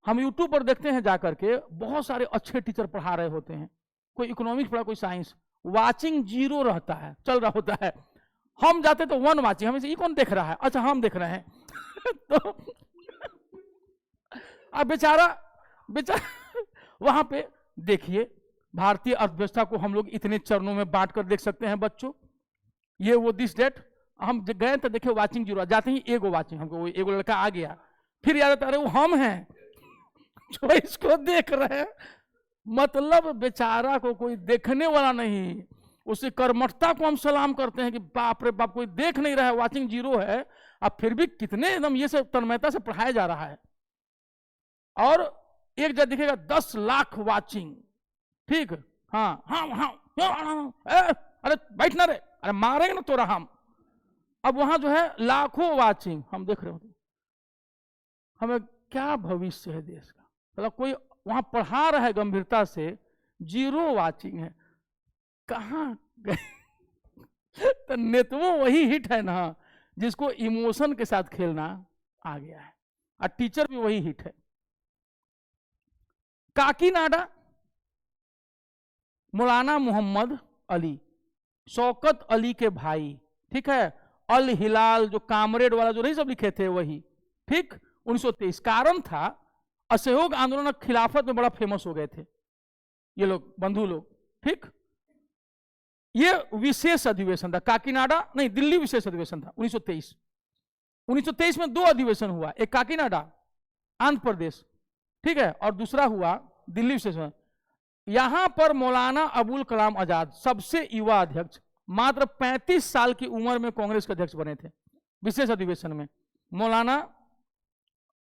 हम यूट्यूब पर देखते हैं जाकर के, बहुत सारे अच्छे टीचर पढ़ा रहे होते हैं, कोई इकोनॉमिक्स पढ़ा, कोई साइंस, वाचिंग 0 रहता है, चल रहा होता है। हम जाते तो 1 वाचिंग, हमें ये कौन देख रहा है, अच्छा हम देख रहे हैं। तो अब बेचारा वहां पे देखिए, भारतीय अर्थव्यवस्था को हम लोग इतने चरणों में बांट कर देख सकते हैं बच्चों, ये वो दिस डेट। हम गए तो देखिए वाचिंग 0, जाते ही एगो वाचिंग, हमको एगो लड़का आ गया, फिर याद आता अरे वो हम हैं जो इसको देख रहे हैं। मतलब बेचारा को कोई देखने वाला नहीं, उसी कर्मठता को हम सलाम करते हैं कि बाप रे बाप, कोई देख नहीं रहा है, वाचिंग 0 है, अब फिर भी कितने एकदम ये सब तन्मयता से पढ़ाया जा रहा है। और एक जगह दिखेगा 10 लाख वाचिंग, ठीक, हाँ हाँ हाँ, अरे बैठना रे, अरे मारेंगे ना तोरा हम। अब वहां जो है लाखों वाचिंग, हम देख रहे होते, हमें क्या भविष्य है देश का। मतलब कोई वहां पढ़ा रहा है गंभीरता से, 0 वाचिंग है, कहां गए। तो नेतवो वही हिट है ना जिसको इमोशन के साथ खेलना आ गया है, और टीचर भी वही हिट है। काकीनाडा, मौलाना मोहम्मद अली, शौकत अली के भाई, ठीक है, अल हिलाल जो कामरेड वाला जो नहीं सब लिखे थे वही, ठीक, 1923। कारण था असहयोग आंदोलन खिलाफत में बड़ा फेमस हो गए थे ये लोग, बंधु लोग, ठीक। ये विशेष अधिवेशन था, काकीनाडा नहीं, दिल्ली विशेष अधिवेशन था 1923। 1923 में 2 अधिवेशन हुआ, एक काकीनाडा आंध्र प्रदेश, ठीक है, और दूसरा हुआ दिल्ली विशेष। यहां पर मौलाना अबुल कलाम आजाद सबसे युवा अध्यक्ष, मात्र 35 साल की उम्र में कांग्रेस के अध्यक्ष बने थे विशेष अधिवेशन में, मौलाना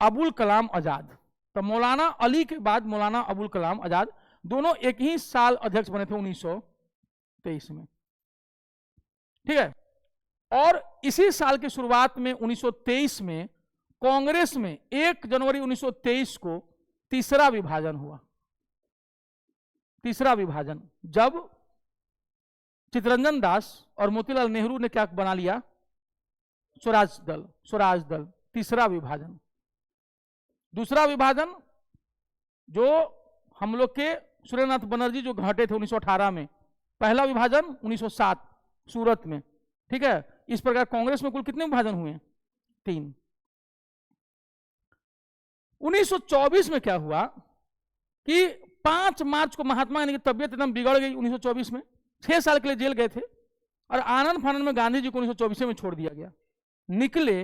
अबुल कलाम आजाद। तो मौलाना अली के बाद मौलाना अबुल कलाम आजाद, दोनों एक ही साल अध्यक्ष बने थे 1923 में, ठीक है। और इसी साल की शुरुआत में 1923 में कांग्रेस में 1 जनवरी 1923 को तीसरा विभाजन हुआ। तीसरा विभाजन जब चित्तरंजन दास और मोतीलाल नेहरू ने क्या बना लिया, स्वराज दल, स्वराज दल। तीसरा विभाजन। दूसरा विभाजन जो हम लोग के सुरेंद्रनाथ बनर्जी जो घटे थे 1918 में, पहला विभाजन 1907 सूरत में, ठीक है। इस प्रकार कांग्रेस में कुल कितने विभाजन हुए? 3। 1924 में क्या हुआ कि 5 मार्च को महात्मा गांधी की तबियत एकदम बिगड़ गई 1924 में, 6 साल के लिए जेल गए थे, और आनंद फानंद में गांधी जी को 1924 में छोड़ दिया गया। निकले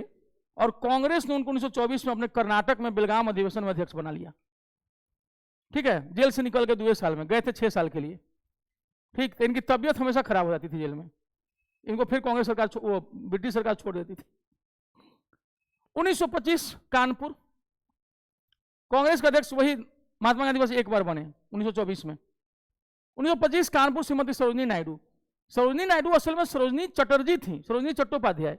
और कांग्रेस ने उनको 1924 में अपने कर्नाटक में बेलगाम अधिवेशन में अध्यक्ष बना लिया, ठीक है। जेल से निकल के 2 साल में गए थे, 6 साल के लिए, ठीक। तो इनकी तबियत हमेशा खराब हो जाती थी जेल में, इनको फिर कांग्रेस सरकार वो ब्रिटिश सरकार छोड़ देती थी। 1925 कानपुर, कांग्रेस के अध्यक्ष वही महात्मा गांधी बस एक बार बने 1924 में। 1925 कानपुर श्रीमती सरोजिनी नायडू। सरोजिनी नायडू असल में सरोजिनी चटर्जी थी, सरोजिनी चट्टोपाध्याय।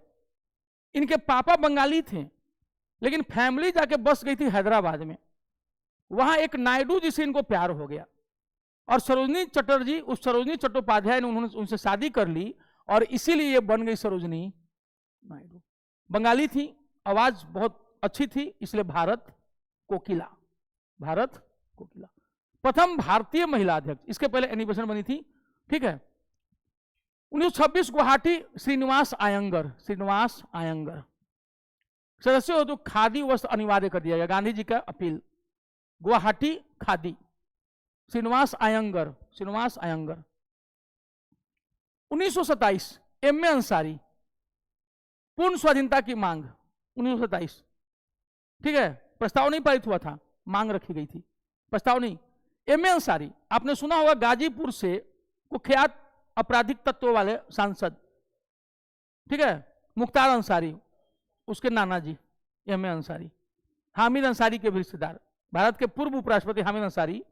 इनके पापा बंगाली थे, लेकिन फैमिली जाके बस गई थी हैदराबाद में, वहां एक नायडू जी से इनको प्यार हो गया, और सरोजिनी चटर्जी, उस सरोजिनी चट्टोपाध्याय ने उन्होंने उनसे शादी कर ली, और इसीलिए ये बन गई सरोजिनी नायडू। बंगाली थी, आवाज बहुत अच्छी थी, इसलिए भारत कोकिला, भारत कोकिला। प्रथम भारतीय महिला अध्यक्ष, इसके पहले एनिवर्सरी बनी थी, ठीक है। 1926 गुवाहाटी श्रीनिवास आयंगर, श्रीनिवास आयंगर सदस्य हो तो खादी वस्त्र अनिवार्य कर दिया गया, गांधी जी का अपील। गुवाहाटी खादी, श्रीनिवास आयंगर, श्रीनिवास आयंगर। 1927 एम ए अंसारी, पूर्ण स्वाधीनता की मांग 1927, ठीक है। प्रस्ताव नहीं पारित हुआ था, मांग रखी गई थी, प्रस्ताव नहीं। एम ए अंसारी, आपने सुना होगा गाजीपुर से कुख्यात आपराधिक तत्व वाले सांसद, ठीक है, मुख्तार अंसारी, उसके नाना जी एम ए अंसारी, हामिद अंसारी के भी रिश्तेदार, भारत के पूर्व उपराष्ट्रपति हामिद अंसारी,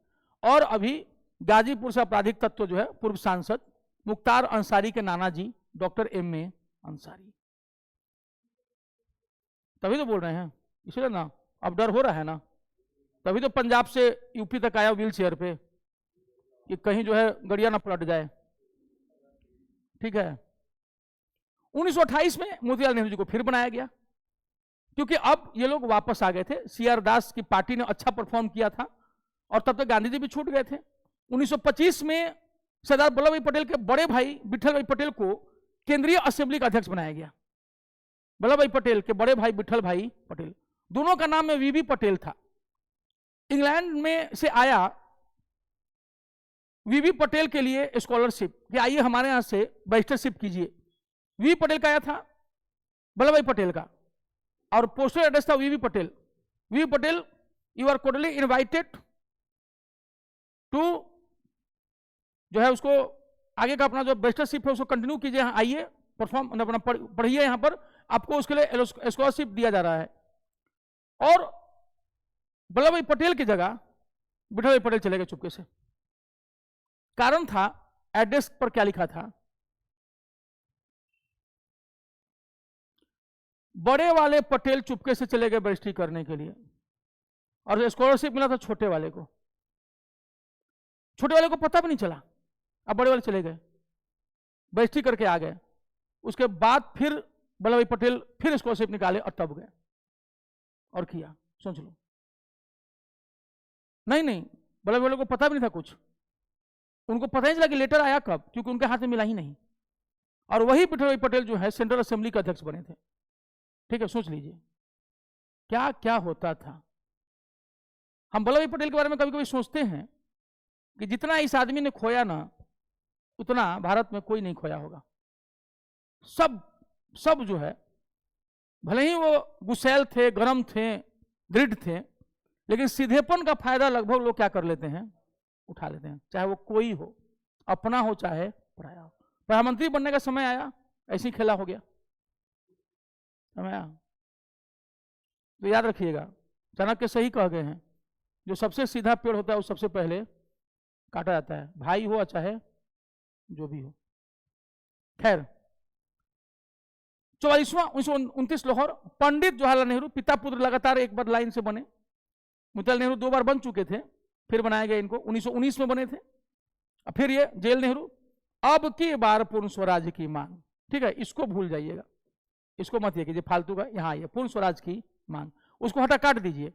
और अभी गाजीपुर से आपराधिक तत्व जो है पूर्व सांसद मुख्तार अंसारी के नाना जी डॉक्टर एम ए अंसारी। तभी तो बोल रहे हैं, इसलिए ना अब डर हो रहा है ना, तभी तो पंजाब से यूपी तक आया व्हील चेयर पे कि कहीं जो है गड़िया ना पलट जाए, ठीक है। 1928 में मोतीलाल नेहरू जी को फिर बनाया गया, क्योंकि अब ये लोग वापस आ गए थे, CR दास की पार्टी ने अच्छा परफॉर्म किया था और तब तक गांधी जी भी छूट गए थे। 1925 में सरदार वल्लभ भाई पटेल के बड़े भाई विठल भाई पटेल को केंद्रीय असेंबली का अध्यक्ष बनाया गया। वल्लभ भाई पटेल के बड़े भाई विठल भाई पटेल, दोनों का नाम में वीवी पटेल था। इंग्लैंड में से आया वीवी पटेल के लिए स्कॉलरशिप कि आइए हमारे यहां से बैरिस्टरशिप कीजिए। वीवी पटेल का आया था, वल्लभ भाई पटेल का, और पोस्टल एड्रेस था VV Patel. VV Patel, you are cordially invited to, जो है उसको आगे का अपना जो बैरिस्टरशिप है उसको कंटिन्यू कीजिए, यहाँ आइए परफॉर्म अपना पढ़िए, यहाँ पर आपको उसके लिए स्कॉलरशिप दिया जा रहा है। और वल्लभ भाई पटेल की जगह विठल भाई पटेल चले गए चुपके से। कारण था, एड्रेस पर क्या लिखा था, बड़े वाले पटेल चुपके से चले गए बैरिस्टरी करने के लिए, और स्कॉलरशिप मिला था छोटे वाले को। छोटे वाले को पता भी नहीं चला, अब बड़े वाले चले गए, बैरिस्टरी करके आ गए। उसके बाद फिर वल्लभ भाई पटेल फिर स्कॉलरशिप निकाले और तब गए और किया। सोच लो, नहीं वल्लभ भाई को पता भी नहीं था कुछ, उनको पता ही चला कि लेटर आया कब, क्योंकि उनके हाथ में मिला ही नहीं। और वही विठल भाई पटेल जो है सेंट्रल असेंबली का अध्यक्ष बने थे। ठीक है, सोच लीजिए क्या क्या होता था। हम वल्लभ भाई पटेल के बारे में कभी कभी सोचते हैं कि जितना इस आदमी ने खोया ना, उतना भारत में कोई नहीं खोया होगा। सब जो है, भले ही वो गुस्सैल थे, गरम थे, दृढ़ थे, लेकिन सीधेपन का फायदा लगभग लोग क्या कर लेते हैं, उठा लेते हैं, चाहे वो कोई हो, अपना हो चाहे पराया हो। प्रधानमंत्री बनने का समय आया, ऐसे ही खेला हो गया समय आया। तो याद रखिएगा, चाणक्य सही कह गए हैं, जो सबसे सीधा पेड़ होता है वो सबसे पहले काटा जाता है, भाई हो चाहे जो भी हो। खैर, 44वां 1929 लाहौर, पंडित जवाहरलाल नेहरू पिता पुत्र लगातार एक बार लाइन से बने। मोतीलाल नेहरू 2 बार बन चुके थे, फिर बनाया गया इनको, 1919 में बने थे, फिर ये जेल नेहरू। अब की बार पूर्ण स्वराज की मांग, ठीक है, इसको भूल जाइएगा, इसको मत ये कीजिए फालतू का, यहाँ आइए पूर्ण स्वराज की मांग, उसको हटा काट दीजिए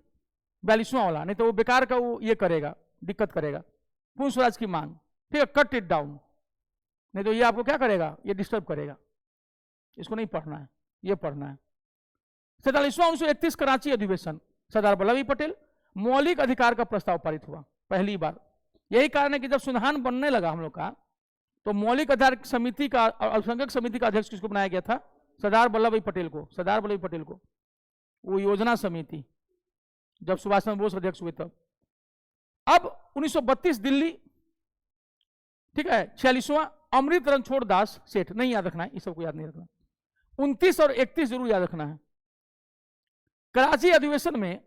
42वां वाला, नहीं तो वो बेकार का वो ये करेगा, दिक्कत करेगा। पूर्ण स्वराज की मांग, ठीक है, कट इट डाउन, नहीं तो ये आपको क्या करेगा, ये डिस्टर्ब करेगा। इसको नहीं पढ़ना है, ये पढ़ना है। 47वां 1931 कराची अधिवेशन, सरदार वल्लभ भाई पटेल, मौलिक अधिकार का प्रस्ताव पारित हुआ पहली बार। यही कारण है कि जब संविधान बनने लगा हम लोग का, तो मौलिक अधिकार समिति का, अल्पसंख्यक समिति का अध्यक्ष किसको बनाया गया था, सरदार वल्लभ भाई पटेल को, सरदार वल्लभ भाई पटेल को। वो योजना समिति जब सुभाष चंद्र बोस अध्यक्ष हुए तब। अब 1932 दिल्ली, ठीक है, 46वां अमृत रणछोड़ दास सेठ, नहीं याद रखना है, इस सबको याद नहीं रखना। 29 और 31 जरूर याद रखना है। कराची अधिवेशन में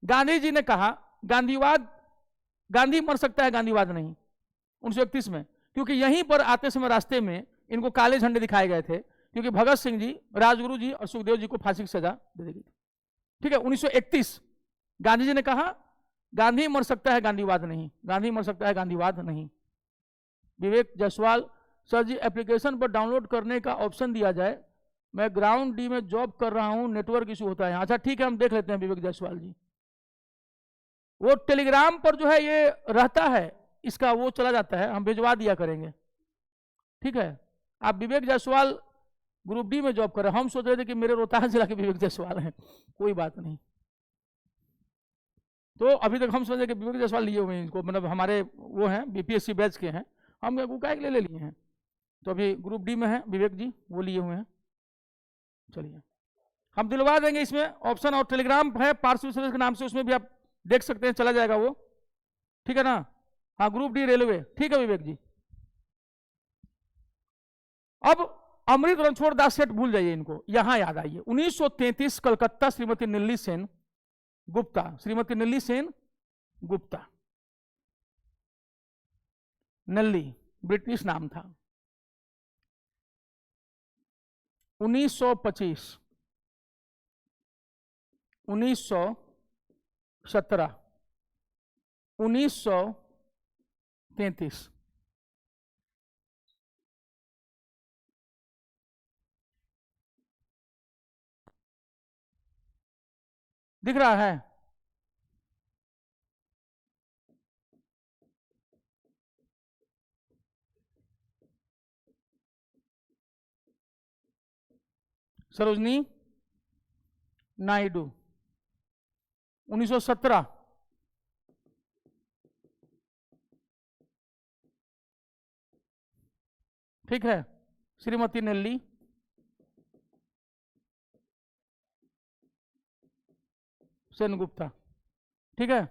गांधी जी ने कहा, गांधीवाद, गांधी मर सकता है, गांधीवाद नहीं, 1931 में, क्योंकि यहीं पर आते समय रास्ते में इनको काले झंडे दिखाए गए थे, क्योंकि भगत सिंह जी, राजगुरु जी और सुखदेव जी को फांसी की सजा दे दी गई थी। ठीक है, 1931 गांधी जी ने कहा, गांधी मर सकता है, गांधीवाद नहीं, गांधी मर सकता है, गांधीवाद नहीं। विवेक जायसवाल, सर जी एप्लीकेशन पर डाउनलोड करने का ऑप्शन दिया जाए, मैं ग्राउंड डी में जॉब कर रहा हूं, नेटवर्क इशू होता है। अच्छा ठीक है, हम देख लेते हैं विवेक जायसवाल जी, वो टेलीग्राम पर जो है ये रहता है, इसका वो चला जाता है, हम भिजवा दिया करेंगे। ठीक है, आप विवेक जायसवाल ग्रुप डी में जॉब कर रहे हैं, हम सोच रहे थे कि मेरे रोहतास जिला के विवेक जायसवाल हैं, कोई बात नहीं। तो अभी तक हम सोचे कि विवेक जायसवाल लिए हुए हैं इनको, मतलब हमारे वो हैं बीपीएससी बैच के हैं, हम उकाई ले लिए हैं, तो अभी ग्रुप डी में है विवेक जी, वो लिए हुए हैं। चलिए हम दिलवा देंगे, इसमें ऑप्शन और टेलीग्राम है पार्सल सर्विस के नाम से, उसमें भी आप देख सकते हैं, चला जाएगा वो, ठीक है ना। हाँ, ग्रुप डी रेलवे, ठीक है विवेक जी। अब अमृत रणछोड़ दास सेठ भूल जाइए इनको, यहां याद आइए। 1933 कलकत्ता, श्रीमती नीली सेन गुप्ता, श्रीमती नीली सेन गुप्ता, नल्ली ब्रिटिश नाम था। 1925, 1917, 1933, दिख रहा है? सरोजनी नायडू 1917। ठीक है। श्रीमती नेल्ली सेनगुप्ता। ठीक है।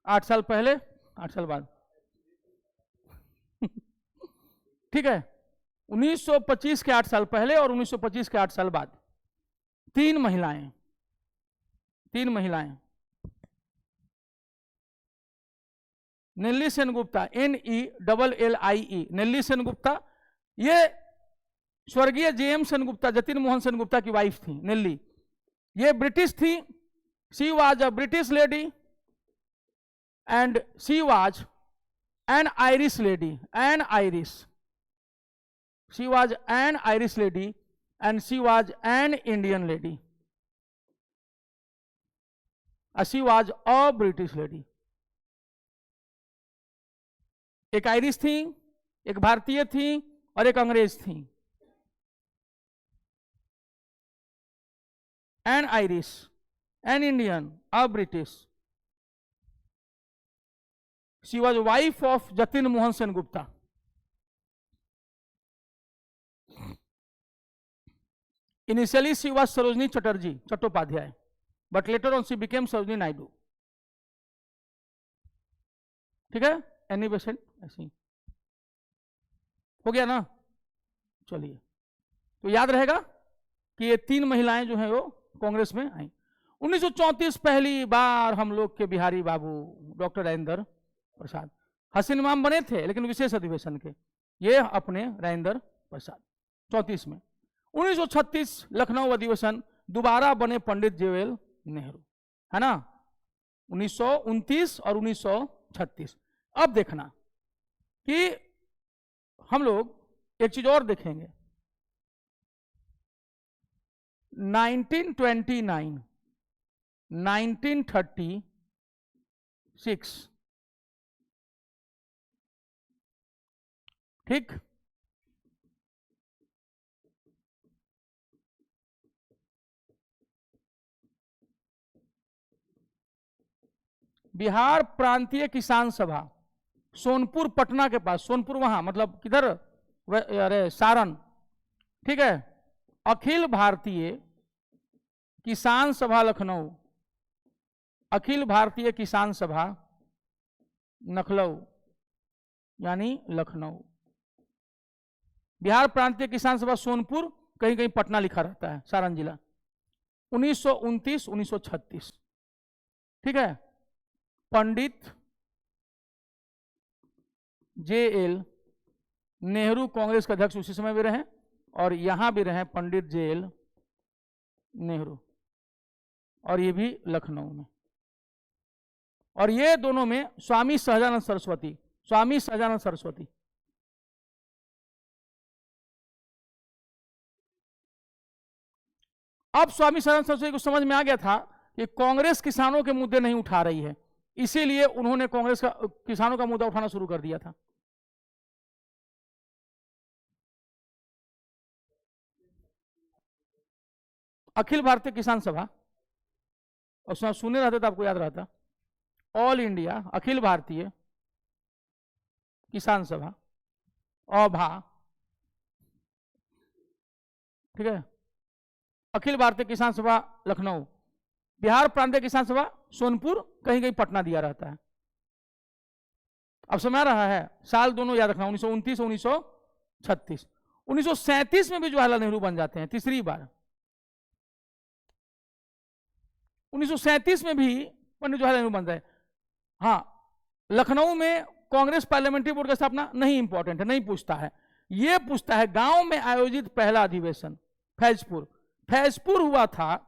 8 साल पहले, 8 साल बाद। ठीक है। 1925 के 8 साल पहले और 1925 के 8 साल बाद 3 महिलाएं, 3 महिलाएं। नेल्ली सेनगुप्ता, NELLIE, नेल्ली सेनगुप्ता, ये स्वर्गीय JM सेनगुप्ता, जतिन मोहन सेनगुप्ता की वाइफ थी नेल्ली। ये ब्रिटिश थी। She was a British lady and she was an Irish lady, N Irish. She was an Irish lady and she was an Indian lady. She was a British lady. एक आयरिश थी, एक भारतीय थी और एक अंग्रेज थी। N Irish, an Indian, a British. She was wife of Jatin Mohan Sengupta. Initially she was Sarojini Chatterjee Chattopadhyay, but later on she became Sarojini Naidu. ठीक है। एनी पेशेंट ऐसी हो गया ना? चलिए, तो याद रहेगा कि ये 3 महिलाएं जो हैं वो कांग्रेस में आई। 1934 पहली बार हम लोग के बिहारी बाबू डॉक्टर राजेंद्र प्रसाद हसीन इमाम बने थे, लेकिन विशेष अधिवेशन के, ये अपने राजेंद्र प्रसाद 34 में। 1936 लखनऊ अधिवेशन, दोबारा बने पंडित जवाहरलाल नेहरू, है ना? 1929 और 1936। अब देखना कि हम लोग एक चीज और देखेंगे। 1929, 1936, ठीक। बिहार प्रांतीय किसान सभा, सोनपुर पटना के पास, सोनपुर वहां मतलब किधर, अरे सारण। ठीक है। अखिल भारतीय किसान सभा लखनऊ, अखिल भारतीय किसान सभा नखलऊ यानी लखनऊ। बिहार प्रांतीय किसान सभा सोनपुर, कहीं कहीं पटना लिखा रहता है, सारण जिला। 1929 1936। ठीक है। पंडित JL नेहरू कांग्रेस के अध्यक्ष उसी समय भी रहे और यहां भी रहे पंडित JL नेहरू, और ये भी लखनऊ में। और ये दोनों में स्वामी सहजानंद सरस्वती, स्वामी सहजानंद सरस्वती। अब स्वामी सहजानंद सरस्वती को समझ में आ गया था कि कांग्रेस किसानों के मुद्दे नहीं उठा रही है, इसीलिए उन्होंने कांग्रेस का किसानों का मुद्दा उठाना शुरू कर दिया था। अखिल भारतीय किसान सभा, और सुने रहते तो आपको याद रहता, ऑल इंडिया अखिल भारतीय किसान सभा, अभा। ठीक है। अखिल भारतीय किसान सभा लखनऊ, बिहार प्रांतीय किसान सभा सोनपुर, कहीं कहीं पटना दिया रहता है। अब समय रहा है, साल दोनों याद रखना, 1929 1936। 1937 में भी जवाहरलाल नेहरू बन जाते हैं, तीसरी बार। 1937 में भी पंडित जवाहरलाल नेहरू बन रहे। हाँ, लखनऊ में कांग्रेस पार्लियामेंट्री बोर्ड का स्थापना नहीं इंपॉर्टेंट है, नहीं पूछता है। यह पूछता है गांव में आयोजित पहला अधिवेशन फैजपुर। फैजपुर हुआ था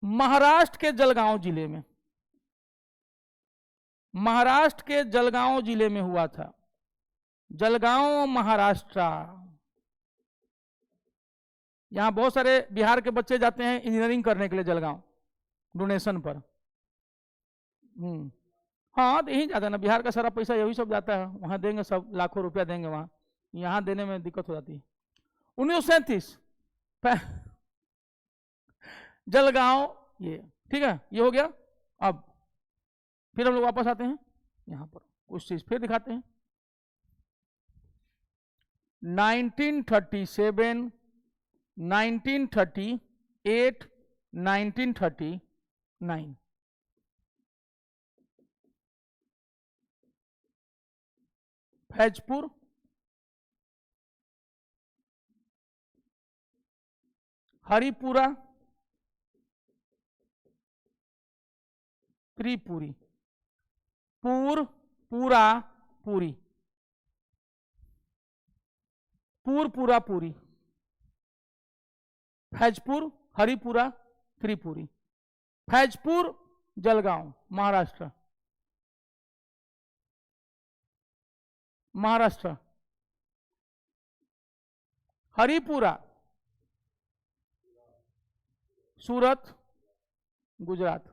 महाराष्ट्र के जलगांव जिले में, महाराष्ट्र के जलगांव जिले में हुआ था। जलगांव महाराष्ट्र। यहाँ बहुत सारे बिहार के बच्चे जाते हैं इंजीनियरिंग करने के लिए जलगांव डोनेशन पर। हाँ तो यहीं जाता है ना, बिहार का सारा पैसा यही सब जाता है, वहाँ देंगे सब, लाखों रुपया देंगे वहाँ, यहाँ देने में दिक्कत हो जाती है। 1937 जलगांव, ये ठीक है, ये हो गया। अब फिर हम लोग वापस आते हैं यहाँ पर, कुछ चीज फिर दिखाते हैं। 1937, 1938, 1939, फैजपुर, हरिपुरा, त्रिपुरी, पूरा पूरी, पूरा पूरी, फैजपुर, हरिपुरा, त्रिपुरी। फैजपुर जलगांव महाराष्ट्र, महाराष्ट्र। हरिपुरा सूरत गुजरात।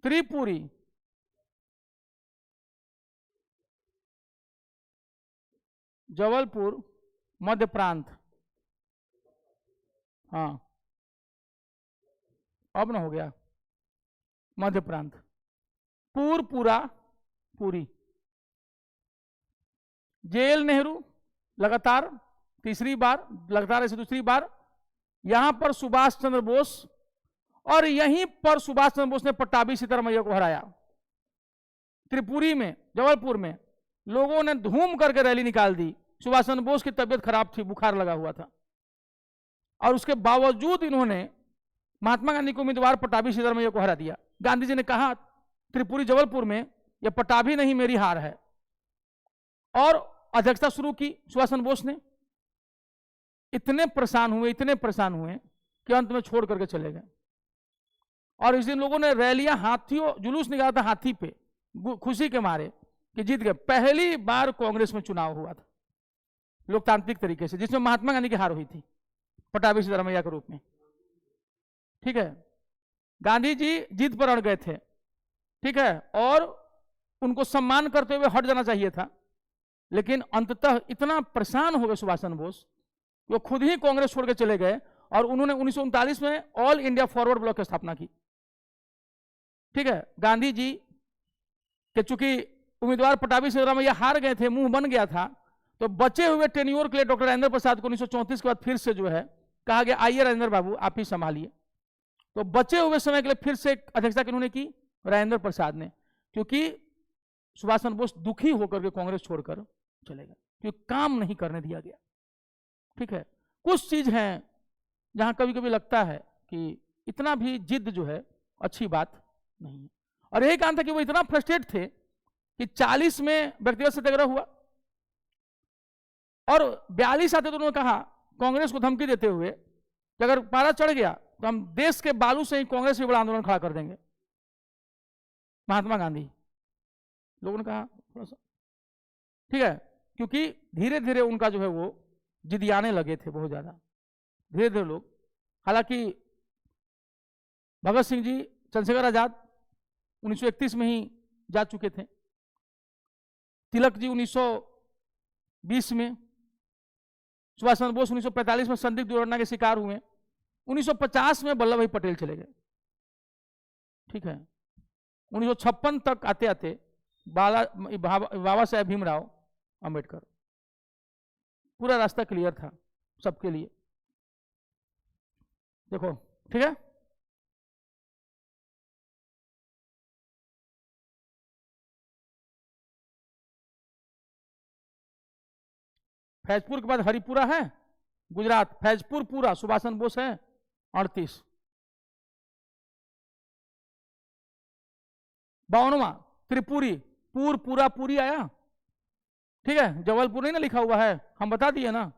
त्रिपुरी जबलपुर मध्य प्रांत। हाँ अब ना हो गया, मध्य प्रांत। पूरा पूरी। जेल नेहरू लगातार तीसरी बार, लगातार ऐसे दूसरी बार। यहां पर सुभाष चंद्र बोस, और यहीं पर सुभाष चंद्र बोस ने पट्टाभी सीतारामैया को हराया। त्रिपुरी में, जबलपुर में लोगों ने धूम करके रैली निकाल दी। सुभाष चंद्र बोस की तबीयत खराब थी, बुखार लगा हुआ था, और उसके बावजूद इन्होंने महात्मा गांधी को उम्मीदवार पट्टाभी सीतारामैया को हरा दिया। गांधी जी ने कहा त्रिपुरी जबलपुर में यह पट्टाभी नहीं मेरी हार है, और अध्यक्षता शुरू की सुभाष चंद्र बोस ने। इतने परेशान हुए, इतने परेशान हुए कि अंत में छोड़ करके चले गए। और इस दिन लोगों ने रैलियां, हाथियों जुलूस निकाला था हाथी पे, खुशी के मारे कि जीत गए। पहली बार कांग्रेस में चुनाव हुआ था लोकतांत्रिक तरीके से, जिसमें महात्मा गांधी की हार हुई थी पट्टाभी सीतारामैया के रूप में। ठीक है, गांधी जी जीत पर अड़ गए थे, ठीक है, और उनको सम्मान करते हुए हट जाना चाहिए था, लेकिन अंततः इतना परेशान हो गए सुभाष चंद्र बोस, वो खुद ही कांग्रेस छोड़ के चले गए, और उन्होंने 1939 में ऑल इंडिया फॉरवर्ड ब्लॉक की स्थापना की। ठीक है, गांधी जी के चूंकि उम्मीदवार पट्टाभी सीतारामैया हार गए थे, मुंह बन गया था, तो बचे हुए टेन्योर के लिए डॉक्टर राजेंद्र प्रसाद को 1934 के बाद फिर से जो है कहा गया, आइए राजेंद्र बाबू आप ही संभालिए। तो बचे हुए समय के लिए फिर से अध्यक्षता किन्होंने की, राजेंद्र प्रसाद ने, क्योंकि सुभाष चंद्र बोस दुखी होकर के कांग्रेस छोड़कर चले गए, क्योंकि काम नहीं करने दिया गया। ठीक है, कुछ चीज है जहां कभी कभी लगता है कि इतना भी जिद जो है अच्छी बात नहीं है। और यही कारण था कि वो इतना फ्रस्ट्रेट थे कि 40 में व्यक्तिगत सत्याग्रह हुआ, और 42 आते तो उन्होंने कहा कांग्रेस को धमकी देते हुए कि अगर पारा चढ़ गया तो हम देश के बालू से ही कांग्रेस से बड़ा आंदोलन खड़ा कर देंगे। महात्मा गांधी, लोगों ने कहा थोड़ा सा ठीक है, क्योंकि धीरे धीरे उनका जो है वो जिदियाने लगे थे बहुत ज्यादा, धीरे धीरे लोग। हालांकि भगत सिंह जी, चंद्रशेखर आजाद 1931 में ही जा चुके थे, तिलक जी 1920 में, सुभाष चंद्र बोस 1945 में संदिग्ध दुर्घटना के शिकार हुए, 1950 में वल्लभ भाई पटेल चले गए। ठीक है, 1956 तक आते आते बाबा साहेब भीमराव अंबेडकर, पूरा रास्ता क्लियर था सबके लिए। देखो ठीक है, फैजपुर के बाद हरिपुरा है गुजरात, फैजपुर पूरा सुभाष चंद्र बोस है 38। 52वां त्रिपुरी, पूरा पूरी आया। ठीक है, जबलपुर नहीं ना लिखा हुआ है, हम बता दिए ना,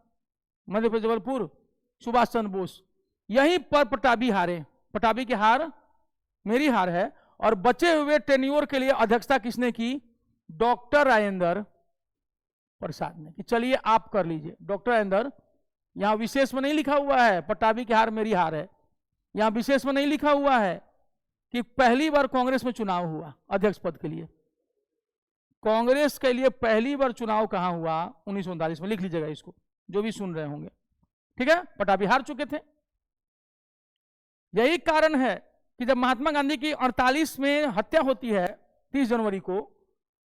मध्य प्रदेश जबलपुर, सुभाष चंद्र बोस। यहीं पर पट्टाभी हारे, पट्टाभी की हार मेरी हार है। और बचे हुए टेन्योर के लिए अध्यक्षता किसने की, डॉक्टर राजेंद्र प्रसाद ने, कि चलिए आप कर लीजिए। डॉक्टर राजेंद्र यहां विशेष में नहीं लिखा हुआ है पट्टाभी की हार मेरी हार है, यहां विशेष में नहीं लिखा हुआ है कि पहली बार कांग्रेस में चुनाव हुआ अध्यक्ष पद के लिए। कांग्रेस के लिए पहली बार चुनाव कहां हुआ? 1939 में। लिख लीजिएगा इसको, जो भी सुन रहे होंगे, ठीक है। पट्टाभी हार चुके थे। यही कारण है कि जब महात्मा गांधी की 48 में हत्या होती है 30 जनवरी को,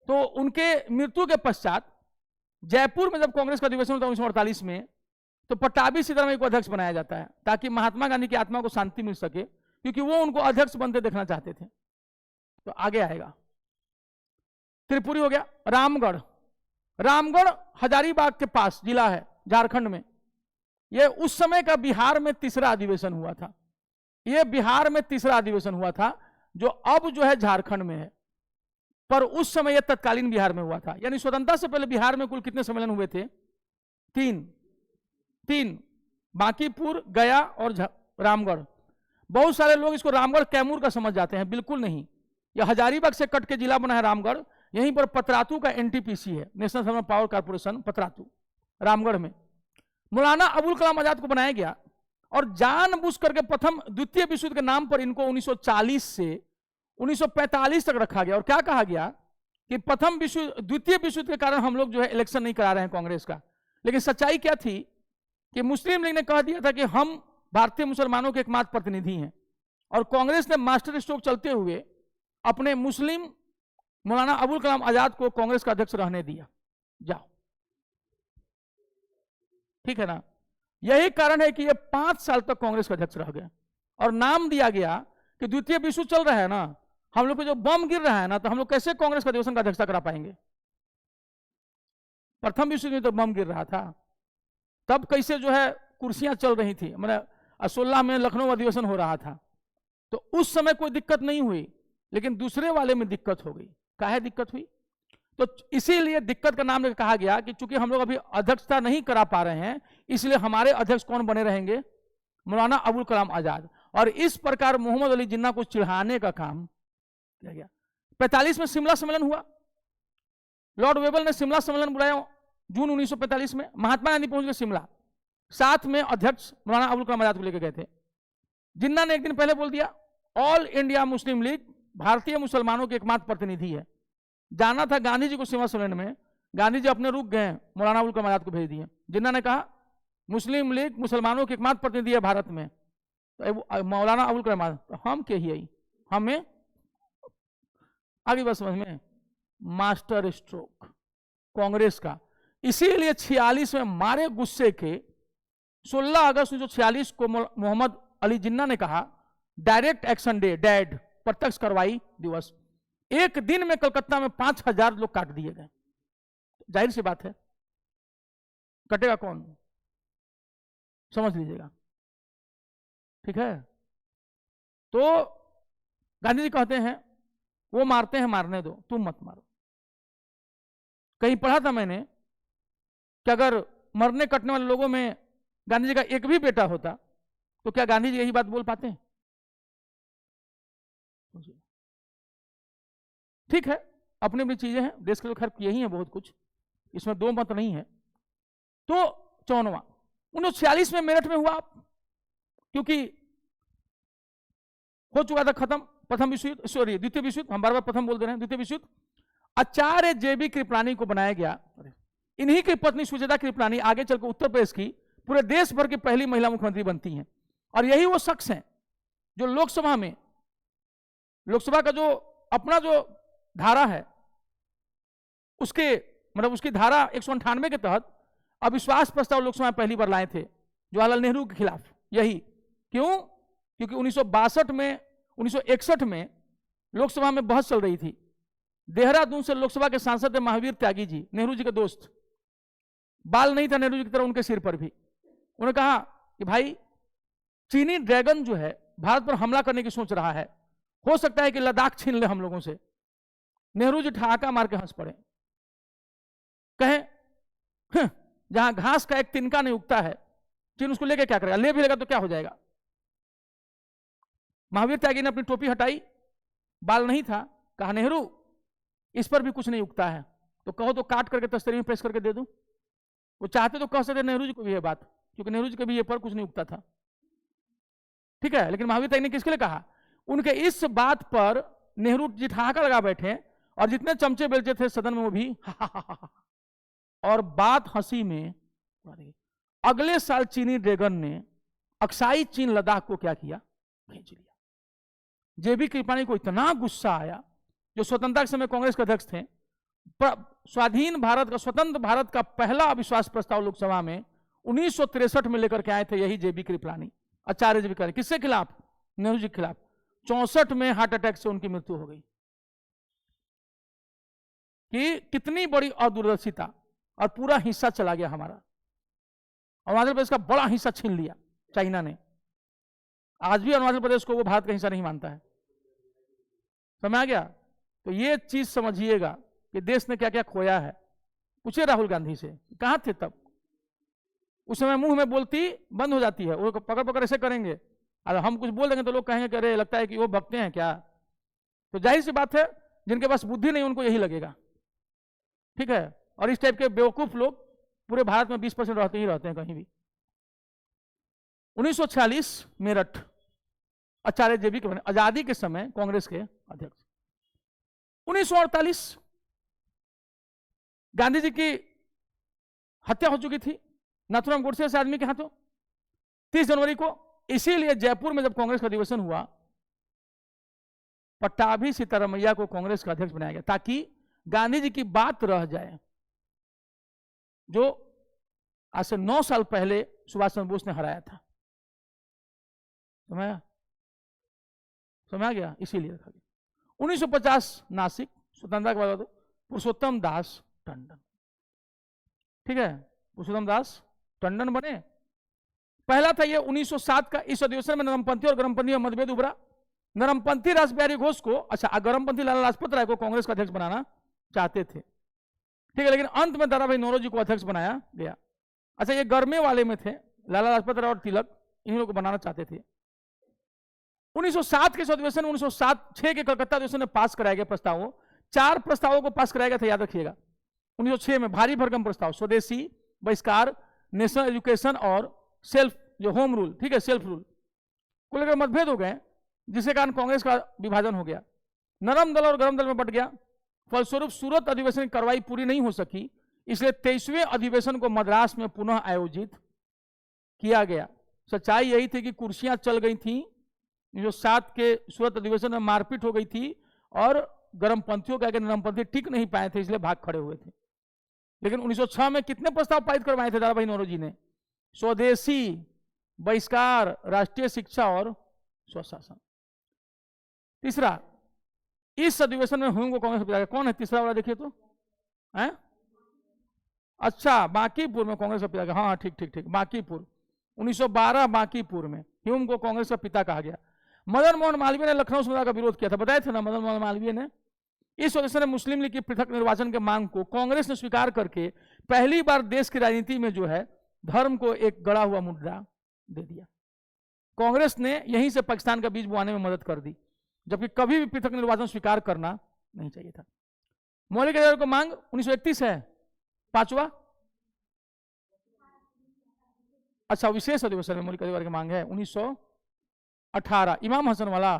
तो उनके मृत्यु के पश्चात जयपुर में जब कांग्रेस का अधिवेशन होता है 1948 में, तो पट्टाभी सीतारामैया को अध्यक्ष बनाया जाता है ताकि महात्मा गांधी की आत्मा को शांति मिल सके, क्योंकि वो उनको अध्यक्ष बनते देखना चाहते थे। तो आगे आएगा, त्रिपुरी हो गया। रामगढ़, रामगढ़ हजारीबाग के पास जिला है झारखंड में। यह उस समय का बिहार में तीसरा अधिवेशन हुआ था। यह बिहार में तीसरा अधिवेशन हुआ था, जो अब जो है झारखंड में है, पर उस समय यह तत्कालीन बिहार में हुआ था। यानी स्वतंत्रता से पहले बिहार में कुल कितने सम्मेलन हुए थे? तीन, बांकीपुर, गया और रामगढ़। बहुत सारे लोग इसको रामगढ़ कैमूर का समझ जाते हैं, बिल्कुल नहीं। यह हजारीबाग से कट के जिला बना है रामगढ़। यहीं पर पतरातू का एनटीपीसी है, national thermal power corporation, Patratu, Ramgarh में। मौलाना अबुल कलाम आजाद को बनाया गया और जानबूझ करके प्रथम द्वितीय विश्व युद्ध के नाम पर इनको 1940 से 1945 तक रखा गया। और क्या कहा गया कि द्वितीय विश्व युद्ध के कारण हम लोग जो है इलेक्शन नहीं करा रहे हैं कांग्रेस का। लेकिन सच्चाई क्या थी कि मुस्लिम लीग ने कह दिया था कि हम भारतीय मुसलमानों के एकमात्र प्रतिनिधि हैं, और कांग्रेस ने मास्टर स्ट्रोक चलते हुए अपने मुस्लिम मौलाना अबुल कलाम आजाद को कांग्रेस का अध्यक्ष रहने दिया। जाओ, ठीक है ना। यही कारण है कि ये 5 साल तक कांग्रेस का अध्यक्ष रह गए, और नाम दिया गया कि द्वितीय विश्व चल रहा है ना, हम लोग पे जो बम गिर रहा है ना, तो हम लोग कैसे कांग्रेस का अधिवेशन का अध्यक्षता करा पाएंगे? प्रथम विश्व में तो बम गिर रहा था, तब कैसे जो है कुर्सियां चल रही थी, मतलब 16 में लखनऊ अधिवेशन हो रहा था, तो उस समय कोई दिक्कत नहीं हुई। लेकिन दूसरे वाले में दिक्कत हो गई। काहे दिक्कत हुई? तो इसीलिए दिक्कत का नाम कहा गया कि चूंकि हम लोग अभी अध्यक्षता नहीं करा पा रहे हैं, इसलिए हमारे अध्यक्ष कौन बने रहेंगे? मौलाना अबुल कलाम आजाद। और इस प्रकार मोहम्मद अली जिन्ना को चिढ़ाने का काम किया गया। 45 में शिमला सम्मेलन हुआ। लॉर्ड वेबल ने शिमला सम्मेलन बुलाया जून 1945 में। महात्मा गांधी पहुंच गए शिमला, साथ में अध्यक्ष मौलाना अबुल कलाम आजाद को लेकर गए थे। जिन्ना ने एक दिन पहले बोल दिया, ऑल इंडिया मुस्लिम लीग भारतीय मुसलमानों के एकमात्र प्रतिनिधि है। जाना था गांधी जी को शिमला सम्मेलन में, गांधी जी अपने रुक गए, मौलाना अबुल कलाम आजाद को भेज दिए। जिन्ना ने कहा मुस्लिम लीग मुसलमानों के एकमात्र प्रतिनिधि है भारत में, तो मौलाना अबुल कलाम आजाद, तो हम के ही हमें आगे बस समझ में मास्टर स्ट्रोक कांग्रेस का। इसीलिए 46 में मारे गुस्से के 16 अगस्त 1946 को मोहम्मद अली जिन्ना ने कहा डायरेक्ट एक्शन डे, डैड, प्रत्यक्ष कार्रवाई दिवस। एक दिन में कलकत्ता में 5000 लोग काट दिए गए। जाहिर सी बात है, कटेगा कौन? समझ लीजिएगा, ठीक है। तो गांधी जी कहते हैं वो मारते हैं मारने दो, तुम मत मारो। कहीं पढ़ा था मैंने कि अगर मरने कटने वाले लोगों में गांधी जी का एक भी बेटा होता तो क्या गांधी जी यही बात बोल पाते हैं? ठीक है, अपनी अपनी चीजें हैं, देश के तो खैर यही है बहुत कुछ, इसमें दो मत नहीं है। तो 54वां 1946 में मेरठ में हुआ, क्योंकि हो चुका था खत्म प्रथम विश्व युद्ध, सॉरी द्वितीय विश्व युद्ध, हम बार बार प्रथम बोल दे रहे हैं, द्वितीय विश्व युद्ध। आचार्य जेबी कृपलानी को बनाया गया। इन्हीं की पत्नी सुचेता कृपलानी आगे चलकर उत्तर प्रदेश की पूरे देश भर की पहली महिला मुख्यमंत्री बनती हैं। और यही वो शख्स हैं जो लोकसभा में, लोकसभा का जो अपना जो धारा है उसके मतलब उसकी धारा 198 के तहत अविश्वास प्रस्ताव लोकसभा में पहली बार लाए थे जवाहरलाल नेहरू के खिलाफ। यही क्यों? क्योंकि 1961 में लोकसभा में बहस चल रही थी। देहरादून से लोकसभा के सांसद थे महावीर त्यागी जी, नेहरू जी के दोस्त। बाल नहीं था नेहरू जी की तरह उनके सिर पर भी। उन्होंने कहा कि भाई चीनी ड्रैगन जो है भारत पर हमला करने की सोच रहा है, हो सकता है कि लद्दाख छीन ले हम लोगों से। नेहरू जी ठहाका मार के हंस पड़े, कहें जहां घास का एक तिनका नहीं उगता है, चीन उसको लेके क्या करेगा? ले भी लेगा तो क्या हो जाएगा? महावीर त्यागी ने अपनी टोपी हटाई, बाल नहीं था, कहा नेहरू इस पर भी कुछ नहीं उगता है, तो कहो तो काट करके तस्तरी में प्रेस करके दे दूं। वो चाहते तो कह सकते नेहरू जी को भी ये बात, क्योंकि नेहरू जी के भी ये पर कुछ नहीं उगता था, ठीक है। लेकिन महावीर ताई ने किसके लिए कहा? उनके इस बात पर नेहरू जी ठहाका लगा बैठे और जितने चमचे बेलचे थे सदन में वो भी और बात हंसी में। अगले साल चीनी ड्रैगन ने अक्साई चीन लद्दाख को क्या किया? खींच लिया। जेबी कृपलानी को इतना गुस्सा आया, जो स्वतंत्रता के समय कांग्रेस के अध्यक्ष थे, स्वाधीन भारत का, स्वतंत्र भारत का पहला अविश्वास प्रस्ताव लोकसभा में 1963 में लेकर के आए थे यही जेबी कृपलानी, आचार्य जी करे। किसके खिलाफ? नेहरू जी के खिलाफ। 64 में हार्ट अटैक से उनकी मृत्यु हो गई। कि कितनी बड़ी अदूरदर्शिता, और पूरा हिस्सा चला गया हमारा। अरुणाचल प्रदेश का बड़ा हिस्सा छीन लिया चाइना ने। आज भी अरुणाचल प्रदेश को वो भारत का हिस्सा नहीं मानता है। समझ आ गया? तो ये चीज समझिएगा कि देश ने क्या क्या खोया है। पूछे राहुल गांधी से, कहां थे तब? उस समय मुंह में बोलती बंद हो जाती है, वो पकड़ पकड़ ऐसे करेंगे, और हम कुछ बोल देंगे तो लोग कहेंगे कि अरे लगता है कि वो भगते हैं क्या। तो जाहिर सी बात है, जिनके पास बुद्धि नहीं उनको यही लगेगा, ठीक है। और इस टाइप के बेवकूफ लोग पूरे भारत में 20% रहते ही रहते हैं कहीं भी। 1946 मेरठ, आचार्य जेबी के बने आजादी के समय कांग्रेस के अध्यक्ष। 1948 गांधी जी की हत्या हो चुकी थी नाथुराम गोडसे से आदमी के हाथों 30 जनवरी को। इसीलिए जयपुर में जब कांग्रेस का अधिवेशन हुआ, पट्टाभी सीतारमैया को कांग्रेस का अध्यक्ष बनाया गया, ताकि गांधी जी की बात रह जाए, जो आज से 9 साल पहले सुभाष चंद्र बोस ने हराया था। समझ आ गया? इसीलिए रखा गया। 1950 नासिक, स्वतंत्रता के बाद पुरुषोत्तम दास टंडन, ठीक है, पुरुषोत्तम दास टंडन बने। पहला था ये 1907 का। इस अधिवेशन में नरमपंथी और गर्मपंथी में मतभेद उभरा। नरमपंथी रासबिहारी घोष को, अच्छा, गर्मपंथी लाला लाजपत राय को कांग्रेस का अध्यक्ष बनाना चाहते थे, ठीक है, लेकिन अंत में दादाभाई नौरोजी को अध्यक्ष बनाया गया। अच्छा, ये गर्मे वाले में थे, लाला लाजपत राय और तिलक, इन लोगों को बनाना चाहते थे। 1907 के अधिवेशन, 1907-6 के कलकत्ता अधिवेशन में पास कराया गया प्रस्तावों। 4 प्रस्तावों को पास कराया गया था, याद रखिएगा। 1906 में भारी भरकम प्रस्ताव, स्वदेशी, बहिष्कार, नेशनल एजुकेशन और सेल्फ, जो होम रूल, ठीक है, सेल्फ रूल को लेकर मतभेद हो गए, जिसके कारण कांग्रेस का विभाजन हो गया। नरम दल और गरम दल में बट गया। फलस्वरूप सूरत अधिवेशन की कार्रवाई पूरी नहीं हो सकी, इसलिए 23वें अधिवेशन को मद्रास में पुनः आयोजित किया गया। सच्चाई यही थी कि कुर्सियां चल गई थी, जो 7 के सूरत अधिवेशन में मारपीट हो गई थी, और गर्मपंथियों का नरमपंथी टिक नहीं पाए थे, इसलिए भाग खड़े हुए थे। लेकिन 1906 में कितने प्रस्ताव पारित करवाए थे दादाभाई नौरोजी ने? स्वदेशी, बहिष्कार, राष्ट्रीय शिक्षा और स्वशासन। तीसरा, इस अधिवेशन में हुम को कांग्रेस का, कौन है तीसरा वाला? देखिए तो है, अच्छा, बांकीपुर में कांग्रेस का पिता। हाँ ठीक ठीक ठीक, बांकीपुर, 1912 बांकीपुर में ह्यूम को कांग्रेस का पिता कहा गया। मदन मोहन मालवीय ने लखनऊ समुदाय का विरोध किया था, बताए थे ना मदन मोहन मालवीय ने। इस वजह से मुस्लिम लीग की पृथक निर्वाचन के मांग को कांग्रेस ने स्वीकार करके पहली बार देश की राजनीति में जो है धर्म को एक गड़ा हुआ मुद्दा दे दिया। कांग्रेस ने यहीं से पाकिस्तान का बीज बोआने में मदद कर दी, जबकि कभी भी पृथक निर्वाचन स्वीकार करना नहीं चाहिए था। मौलिक अधिकारों की मांग 1931 है, 5वां, अच्छा, विशेष अधिवेशन में मौलिक अधिकार की मांग है 1918, इमाम हसन वाला,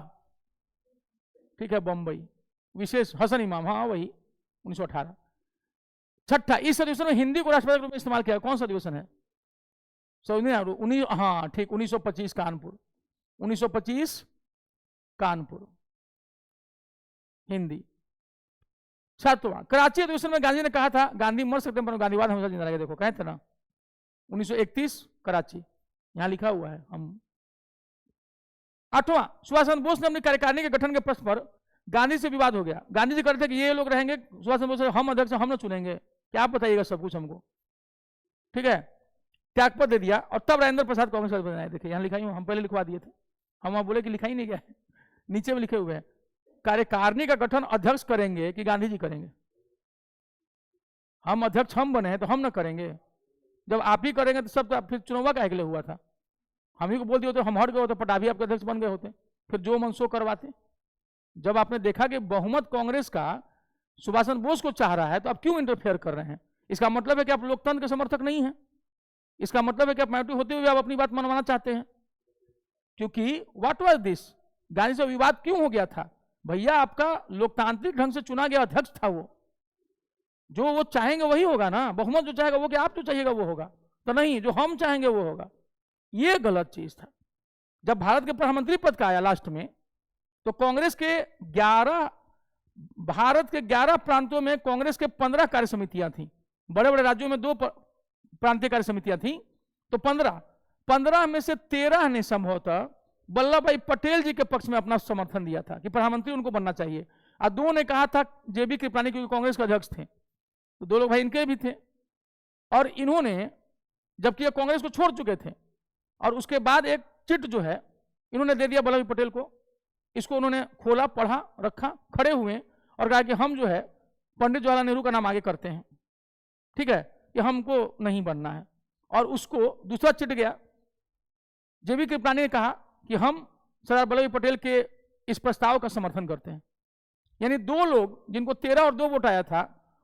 ठीक है, बंबई, विशेष हसन इमाम, हाँ वही, 1918। छठा, इस अधिवेशन में हिंदी को राष्ट्रभाषा के रूप में इस्तेमाल किया। कौन सा अधिवेशन है? हाँ ठीक, 1925 कानपुर, 1925 कानपुर, हिंदी। सातवां, कराची अधिवेशन में गांधी ने कहा था गांधी मर सकते हैं पर गांधीवाद हमेशा जिंदा रहेगा। देखो कहे थे ना, 1931 कराची, यहां लिखा हुआ है हम। 8वां, सुभाष चंद्र बोस ने अपनी कार्यकारिणी के गठन के प्रश्न पर गांधी से विवाद हो गया। गांधी जी कहते थे कि ये लोग रहेंगे, सुभाष चंद्र बोस हम अध्यक्ष हम ना चुनेंगे, क्या आप बताइएगा सब कुछ हमको, ठीक है, त्यागपत्र दे दिया। और तब राजेंद्र प्रसाद कांग्रेस अध्यक्ष बनाए। देखिए यहाँ लिखा ही, हम पहले लिखवा दिए थे, हम वहां बोले कि लिखा ही नहीं गया है, नीचे में लिखे हुए हैं कार्यकारिणी का गठन अध्यक्ष करेंगे कि गांधी जी करेंगे। हम अध्यक्ष हम बने हैं तो हम ना करेंगे, जब आप ही करेंगे तो सब तो फिर चुनाव का अगले हुआ था, हम ही को बोल दिए होते, हम हट गए होते, पटाभी आपके अध्यक्ष बन गए होते, फिर जो मन सो करवाते। जब आपने देखा कि बहुमत कांग्रेस का सुभाष चंद्र बोस को चाह रहा है, तो आप क्यों इंटरफेयर कर रहे हैं? इसका मतलब है कि आप लोकतंत्र के समर्थक नहीं हैं, इसका मतलब है कि आप माइनॉरिटी होते हुए आप अपनी बात मनवाना चाहते हैं, क्योंकि व्हाट वाज दिस, गांधी से विवाद क्यों हो गया था? भैया आपका लोकतांत्रिक ढंग से चुना गया अध्यक्ष था, जो वो चाहेंगे वही होगा ना, बहुमत जो चाहेगा वो, कि आप जो चाहिएगा वो होगा, तो नहीं जो हम चाहेंगे वो होगा। ये गलत चीज था। जब भारत के प्रधानमंत्री पद का आया लास्ट में, तो कांग्रेस के 11 भारत के 11 प्रांतों में कांग्रेस के 15 कार्य समितियां थी, बड़े बड़े राज्यों में 2 प्रांतीय कार्य समितियां थी, तो 15 में से 13 ने संभवतः वल्लभ भाई पटेल जी के पक्ष में अपना समर्थन दिया था कि प्रधानमंत्री उनको बनना चाहिए, और 2 ने कहा था जेबी कृपलानी, क्योंकि कांग्रेस के अध्यक्ष थे, तो 2 लोग भाई इनके भी थे। और इन्होंने, जबकि ये कांग्रेस को छोड़ चुके थे, और उसके बाद एक चिट जो है इन्होंने दे दिया वल्लभ भाई पटेल को, इसको उन्होंने खोला, पढ़ा, रखा, खड़े हुए और कहा कि हम जो है पंडित जवाहरलाल नेहरू का नाम आगे करते हैं, ठीक है, कि हमको नहीं बनना है। और उसको दूसरा चिट गया, जेबी कृपलानी ने कहा कि हम सरदार वल्लभ भाई पटेल के इस प्रस्ताव का समर्थन करते हैं। यानी 2 लोग जिनको 13 और 2 वोट आया था,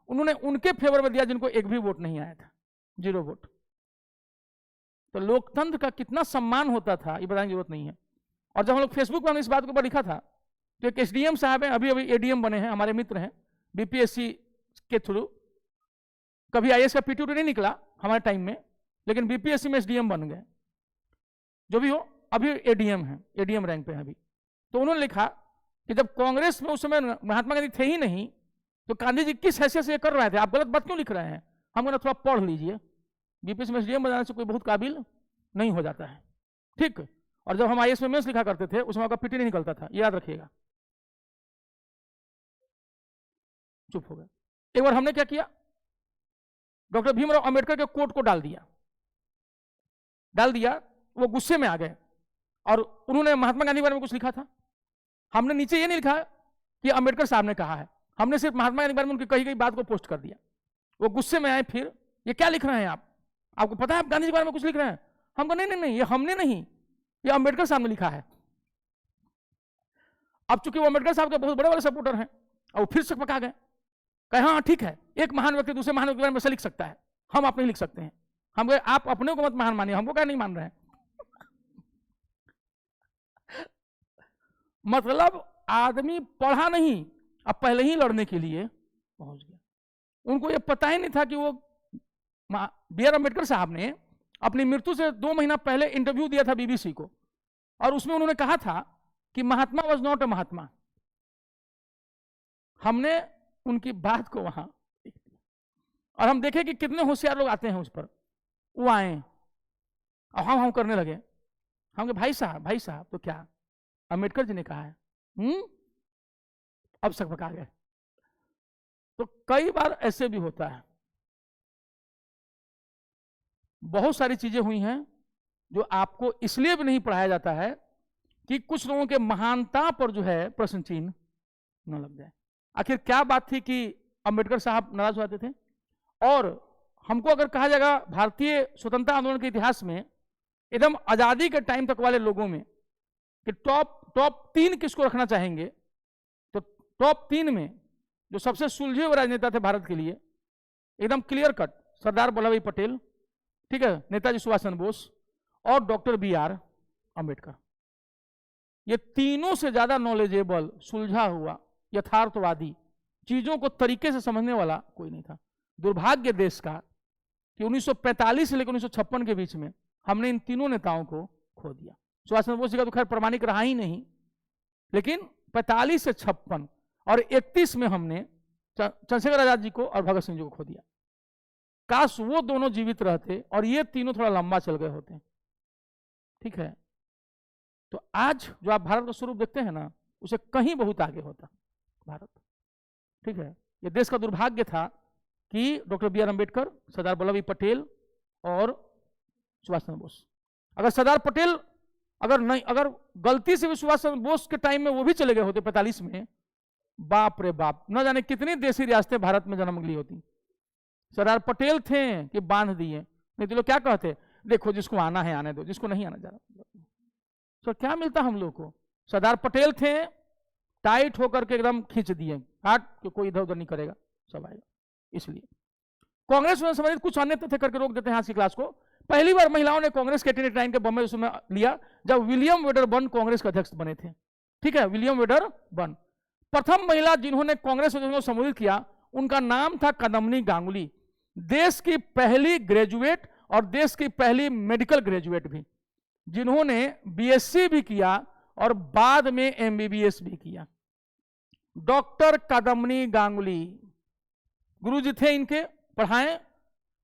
उन्होंने उनके फेवर में दिया जिनको एक भी वोट नहीं आया था, 0 वोट। तो लोकतंत्र का कितना सम्मान होता था ये बताने की जरूरत नहीं है। और जब हम लोग फेसबुक पर हमने इस बात के ऊपर लिखा था, तो एक एसडीएम साहब हैं, अभी एडीएम बने हैं, हमारे मित्र हैं, बीपीएससी के थ्रू, कभी आईएएस का पीटी नहीं निकला हमारे टाइम में, लेकिन बीपीएससी में एसडीएम बन गए, जो भी हो, अभी एडीएम है, एडीएम रैंक पे है अभी। तो उन्होंने लिखा कि जब कांग्रेस में उस समय महात्मा गांधी थे ही नहीं, तो गांधी जी किस हैसियत से ये कर रहे थे, आप गलत बात क्यों लिख रहे हैं? हम कहना थोड़ा पढ़ लीजिए, बीपीएससी में एसडीएम बनाने से कोई बहुत काबिल नहीं हो जाता है, ठीक। और जब हम आईएएस में मेंस लिखा करते थे, उसमें आपका पीटी नहीं निकलता था, याद रखिएगा। चुप हो गए। एक बार हमने क्या किया, डॉक्टर भीमराव अंबेडकर के कोट को डाल दिया, वो गुस्से में आ गए, और उन्होंने महात्मा गांधी के बारे में कुछ लिखा था, हमने नीचे ये नहीं लिखा कि अंबेडकर साहब ने कहा है, हमने सिर्फ महात्मा गांधी के बारे में उनकी कही गई बात को पोस्ट कर दिया। वो गुस्से में आए, फिर ये क्या लिख रहे हैं आप, आपको पता है आप गांधी जी के बारे में कुछ लिख रहे हैं? हम कहा नहीं, ये हमने नहीं, ये अंबेडकर साहब ने लिखा है। अब चूंकि वो अंबेडकर साहब के बहुत बड़े बड़े सपोर्टर हैं, और वो फिर से पका गए, कहे हाँ ठीक है, एक महान व्यक्ति दूसरे महान व्यक्ति के बारे में ऐसा लिख सकता है, हम आप नहीं लिख सकते हैं। हम कहे आप अपने को मत महान मानिए, हमको क्या नहीं मान रहे हैं। मतलब आदमी पढ़ा नहीं, अब पहले ही लड़ने के लिए पहुंच गया। उनको ये पता ही नहीं था कि वो बी.आर. अम्बेडकर साहब ने अपनी मृत्यु से 2 महीना पहले इंटरव्यू दिया था बीबीसी को, और उसमें उन्होंने कहा था कि महात्मा वॉज नॉट अ महात्मा। हमने उनकी बात को वहां देख लिया, और हम देखे कि कितने होशियार लोग आते हैं उस पर, वो आए और हम करने लगे। हम कहे भाई साहब तो क्या अम्बेडकर जी ने कहा है, अब सब पका गए। तो कई बार ऐसे भी होता है, बहुत सारी चीजें हुई हैं जो आपको इसलिए भी नहीं पढ़ाया जाता है कि कुछ लोगों के महानता पर जो है प्रश्न चिन्ह न लग जाए। आखिर क्या बात थी कि अंबेडकर साहब नाराज हो जाते थे? और हमको अगर कहा जाएगा भारतीय स्वतंत्रता आंदोलन के इतिहास में एकदम आजादी के टाइम तक वाले लोगों में कि टॉप 3 किसको रखना चाहेंगे, तो टॉप 3 में जो सबसे सुलझे हुए राजनेता थे भारत के लिए, एकदम क्लियर कट, सरदार वल्लभ भाई पटेल, ठीक है, नेताजी सुभाष चंद्र बोस और डॉक्टर बी.आर. अंबेडकर। ये तीनों से ज्यादा नॉलेजेबल, सुलझा हुआ, यथार्थवादी, चीजों को तरीके से समझने वाला कोई नहीं था। दुर्भाग्य देश का कि 1945 से लेकर 1956 के बीच में हमने इन तीनों नेताओं को खो दिया। सुभाष चंद्र बोस जी का तो खैर प्रामाणिक रहा ही नहीं, लेकिन 45 से 56 और 31 में हमने चंद्रशेखर आजाद जी को और भगत सिंह जी को खो दिया। काश वो दोनों जीवित रहते और ये तीनों थोड़ा लंबा चल गए होते, ठीक है। तो आज जो आप भारत का स्वरूप देखते हैं ना, उसे कहीं बहुत आगे होता भारत, ठीक है। ये देश का दुर्भाग्य था कि डॉक्टर बी.आर. अंबेडकर, सरदार वल्लभ भाई पटेल और सुभाष चंद्र बोस, अगर सरदार पटेल अगर गलती से भी सुभाष चंद्र बोस के टाइम में वो भी चले गए होते 45 में, बाप रे बाप, न जाने कितनी देसी रियासतें भारत में जन्म ली होती। सरदार पटेल थे कि बांध दिए, नहीं तो लोग क्या कहते, देखो जिसको आना है आने दो, जिसको नहीं आना जा रहा। तो क्या मिलता हम लोग को? सरदार पटेल थे, टाइट होकर के एकदम खींच दिए, हाथ कि कोई इधर उधर नहीं करेगा, सब आएगा। इसलिए कांग्रेस में संबंधित कुछ अन्य तथ्य करके रोक देते हैं आज की क्लास को। पहली बार महिलाओं ने कांग्रेस के 1889 के बॉम्बे में लिया जब विलियम वेडरबर्न कांग्रेस के अध्यक्ष बने थे। ठीक है, विलियम वेडरबर्न प्रथम महिला जिन्होंने कांग्रेस को संबोधित किया, उनका नाम था कदमनी गांगुली। देश की पहली ग्रेजुएट और देश की पहली मेडिकल ग्रेजुएट भी, जिन्होंने बीएससी भी किया और बाद में एमबीबीएस भी किया। डॉक्टर कदमनी गांगुली गुरुजी थे इनके, पढ़ाए,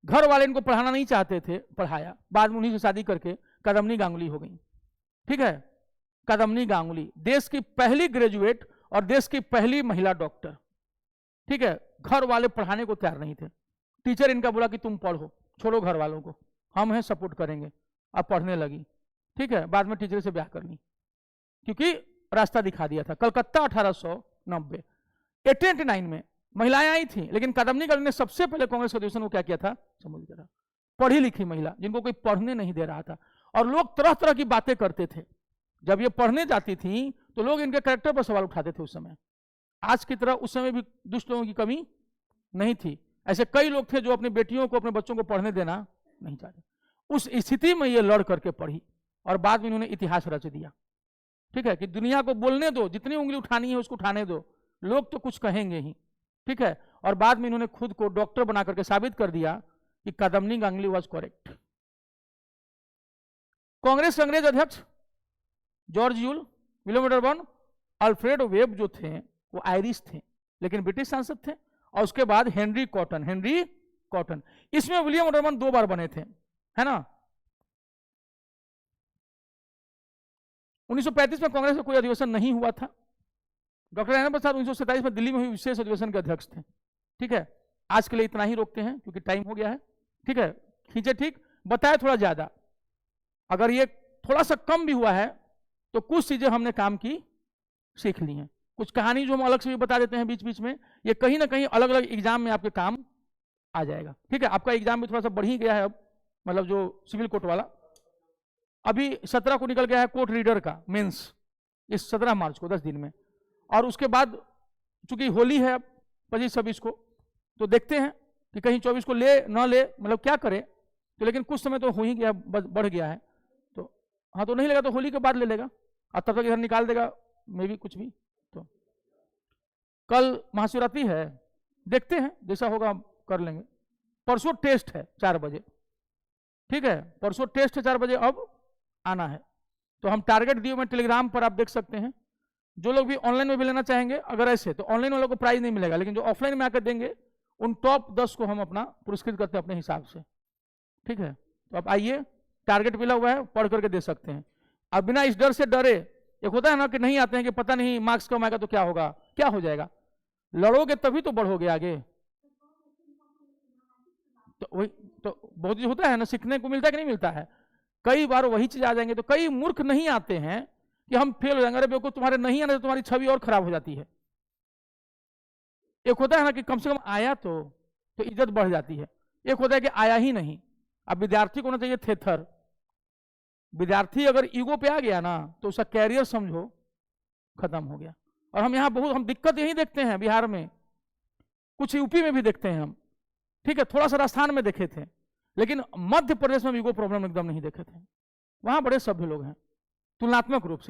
घर वाले इनको पढ़ाना नहीं चाहते थे, पढ़ाया, बाद में उन्हीं से शादी करके कदमनी गांगुली हो गई। ठीक है, कदमनी गांगुली देश की पहली ग्रेजुएट और देश की पहली महिला डॉक्टर। ठीक है, घर वाले पढ़ाने को तैयार नहीं थे, टीचर इनका बोला कि तुम पढ़ो, छोड़ो घर वालों को, हम हैं सपोर्ट करेंगे। अब पढ़ने लगी। ठीक है, बाद में टीचर से ब्याह कर ली क्योंकि रास्ता दिखा दिया था। कलकत्ता 1890 1889 में महिलाएं आई थी, लेकिन कदमनी गांगुली ने सबसे पहले कांग्रेस के अधिवेशन को क्या किया था, संबोधित किया था। पढ़ी लिखी महिला, जिनको कोई पढ़ने नहीं दे रहा था, और लोग तरह तरह की बातें करते थे। जब ये पढ़ने जाती थी तो लोग इनके कैरेक्टर पर सवाल उठाते थे। उस समय आज की तरह उस समय भी दुष्ट लोगों की कमी नहीं थी। ऐसे कई लोग थे जो अपनी बेटियों को, अपने बच्चों को पढ़ने देना नहीं चाहते। उस स्थिति में ये लड़ करके पढ़ी और बाद में इन्होंने इतिहास रच दिया। ठीक है, कि दुनिया को बोलने दो, जितनी उंगली उठानी है उसको उठाने दो, लोग तो कुछ कहेंगे ही। ठीक है, और बाद में इन्होंने खुद को डॉक्टर बना करके साबित कर दिया कि कदमनी गांगुली वाज करेक्ट। कांग्रेस के अंग्रेज अध्यक्ष George Yule, William Wedderburn, Alfred web जो थे वो आयरिश थे लेकिन ब्रिटिश सांसद थे, और उसके बाद हेनरी कॉटन। इसमें विलियम वेडरबर्न 2 बार बने थे, है ना। 1935 में कांग्रेस का कोई अधिवेशन नहीं हुआ था। डॉक्टर राजेंद्र प्रसाद 1927 में दिल्ली में हुई विशेष अधिवेशन के अध्यक्ष थे। ठीक है, आज के लिए इतना ही रोकते हैं क्योंकि टाइम हो गया है। ठीक है, खींचे ठीक, बताया थोड़ा ज्यादा। अगर ये थोड़ा सा कम भी हुआ है तो कुछ चीजें हमने काम की सीख ली हैं। कुछ कहानी जो हम अलग से भी बता देते हैं बीच बीच में, ये कहीं ना कहीं अलग अलग एग्जाम में आपके काम आ जाएगा। ठीक है, आपका एग्जाम भी थोड़ा सा बढ़ ही गया है अब, मतलब जो सिविल कोर्ट वाला। अभी 17 को निकल गया है कोर्ट रीडर का मेंस, इस 17 मार्च को 10 दिन में, और उसके बाद चूंकि होली है अब 25-26 को, तो देखते हैं कि कहीं 24 को ले ना ले, मतलब क्या करे। तो लेकिन कुछ समय तो हो ही गया, बढ़ गया है, तो हाँ, तो नहीं लेगा तो होली के बाद ले लेगा, और तब तक इधर निकाल देगा मे भी कुछ भी। तो कल महाशिवरात्रि है, देखते हैं जैसा होगा कर लेंगे। परसों टेस्ट है 4 बजे। ठीक है, परसों टेस्ट है 4 बजे, अब आना है। तो हम टारगेट दिए हुए टेलीग्राम पर, आप देख सकते हैं। जो लोग भी ऑनलाइन में भी लेना चाहेंगे, अगर ऐसे तो ऑनलाइन वालों को प्राइज नहीं मिलेगा, लेकिन जो ऑफलाइन में आकर देंगे उन टॉप 10 को हम अपना पुरस्कृत करते हैं अपने हिसाब से। ठीक है, तो आप आइए, टारगेट मिला हुआ है, पढ़ करके दे सकते हैं। अब बिना इस डर से डरे, एक होता है ना कि नहीं आते हैं कि पता नहीं मार्क्स कम आएगा तो क्या होगा, क्या हो जाएगा। लड़ोगे तभी तो बढ़ोगे आगे। तो वही तो बहुत चीज होता है ना, सीखने को मिलता है कि नहीं मिलता है। कई बार वही चीज आ जाएंगे तो कई मूर्ख नहीं आते हैं कि हम फेल हो जाएंगे। अरे बेवकूफ, तुम्हारे नहीं आने तो तुम्हारी छवि और खराब हो जाती है। एक होता है ना कि कम से कम आया तो इज्जत बढ़ जाती है। एक होता है कि आया ही नहीं। अब विद्यार्थी को होना चाहिए थेथर। विद्यार्थी अगर ईगो पे आ गया ना तो उसका कैरियर समझो खत्म हो गया। और हम यहाँ बहुत हम दिक्कत यही देखते हैं बिहार में, कुछ यूपी में भी देखते हैं हम। ठीक है, थोड़ा सा राजस्थान में देखे थे, लेकिन मध्य प्रदेश में ईगो प्रॉब्लम एकदम नहीं देखे थे। वहां बड़े सभ्य लोग हैं तुलनात्मक रूप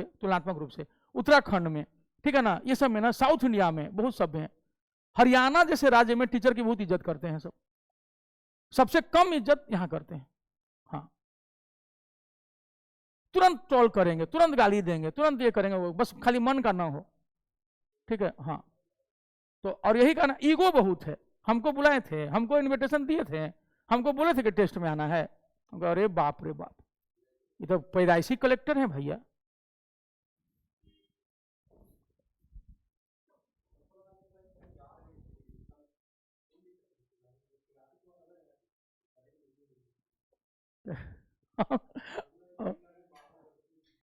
से। उत्तराखंड में, ठीक है ना, ये सब में ना, साउथ इंडिया में बहुत सभ्य हैं। हरियाणा जैसे राज्य में टीचर की बहुत इज्जत करते हैं सब, सबसे कम इज्जत यहां करते हैं। हाँ, तुरंत ट्रोल करेंगे, तुरंत गाली देंगे, तुरंत ये करेंगे, वो बस खाली मन का ना हो। ठीक है, हाँ, तो और यही का ना, ईगो बहुत है। हमको बुलाए थे, हमको इनविटेशन दिए थे, हमको बोले थे कि टेस्ट में आना है। अरे बाप रे बाप, ये तो पैदाइशी कलेक्टर है भैया।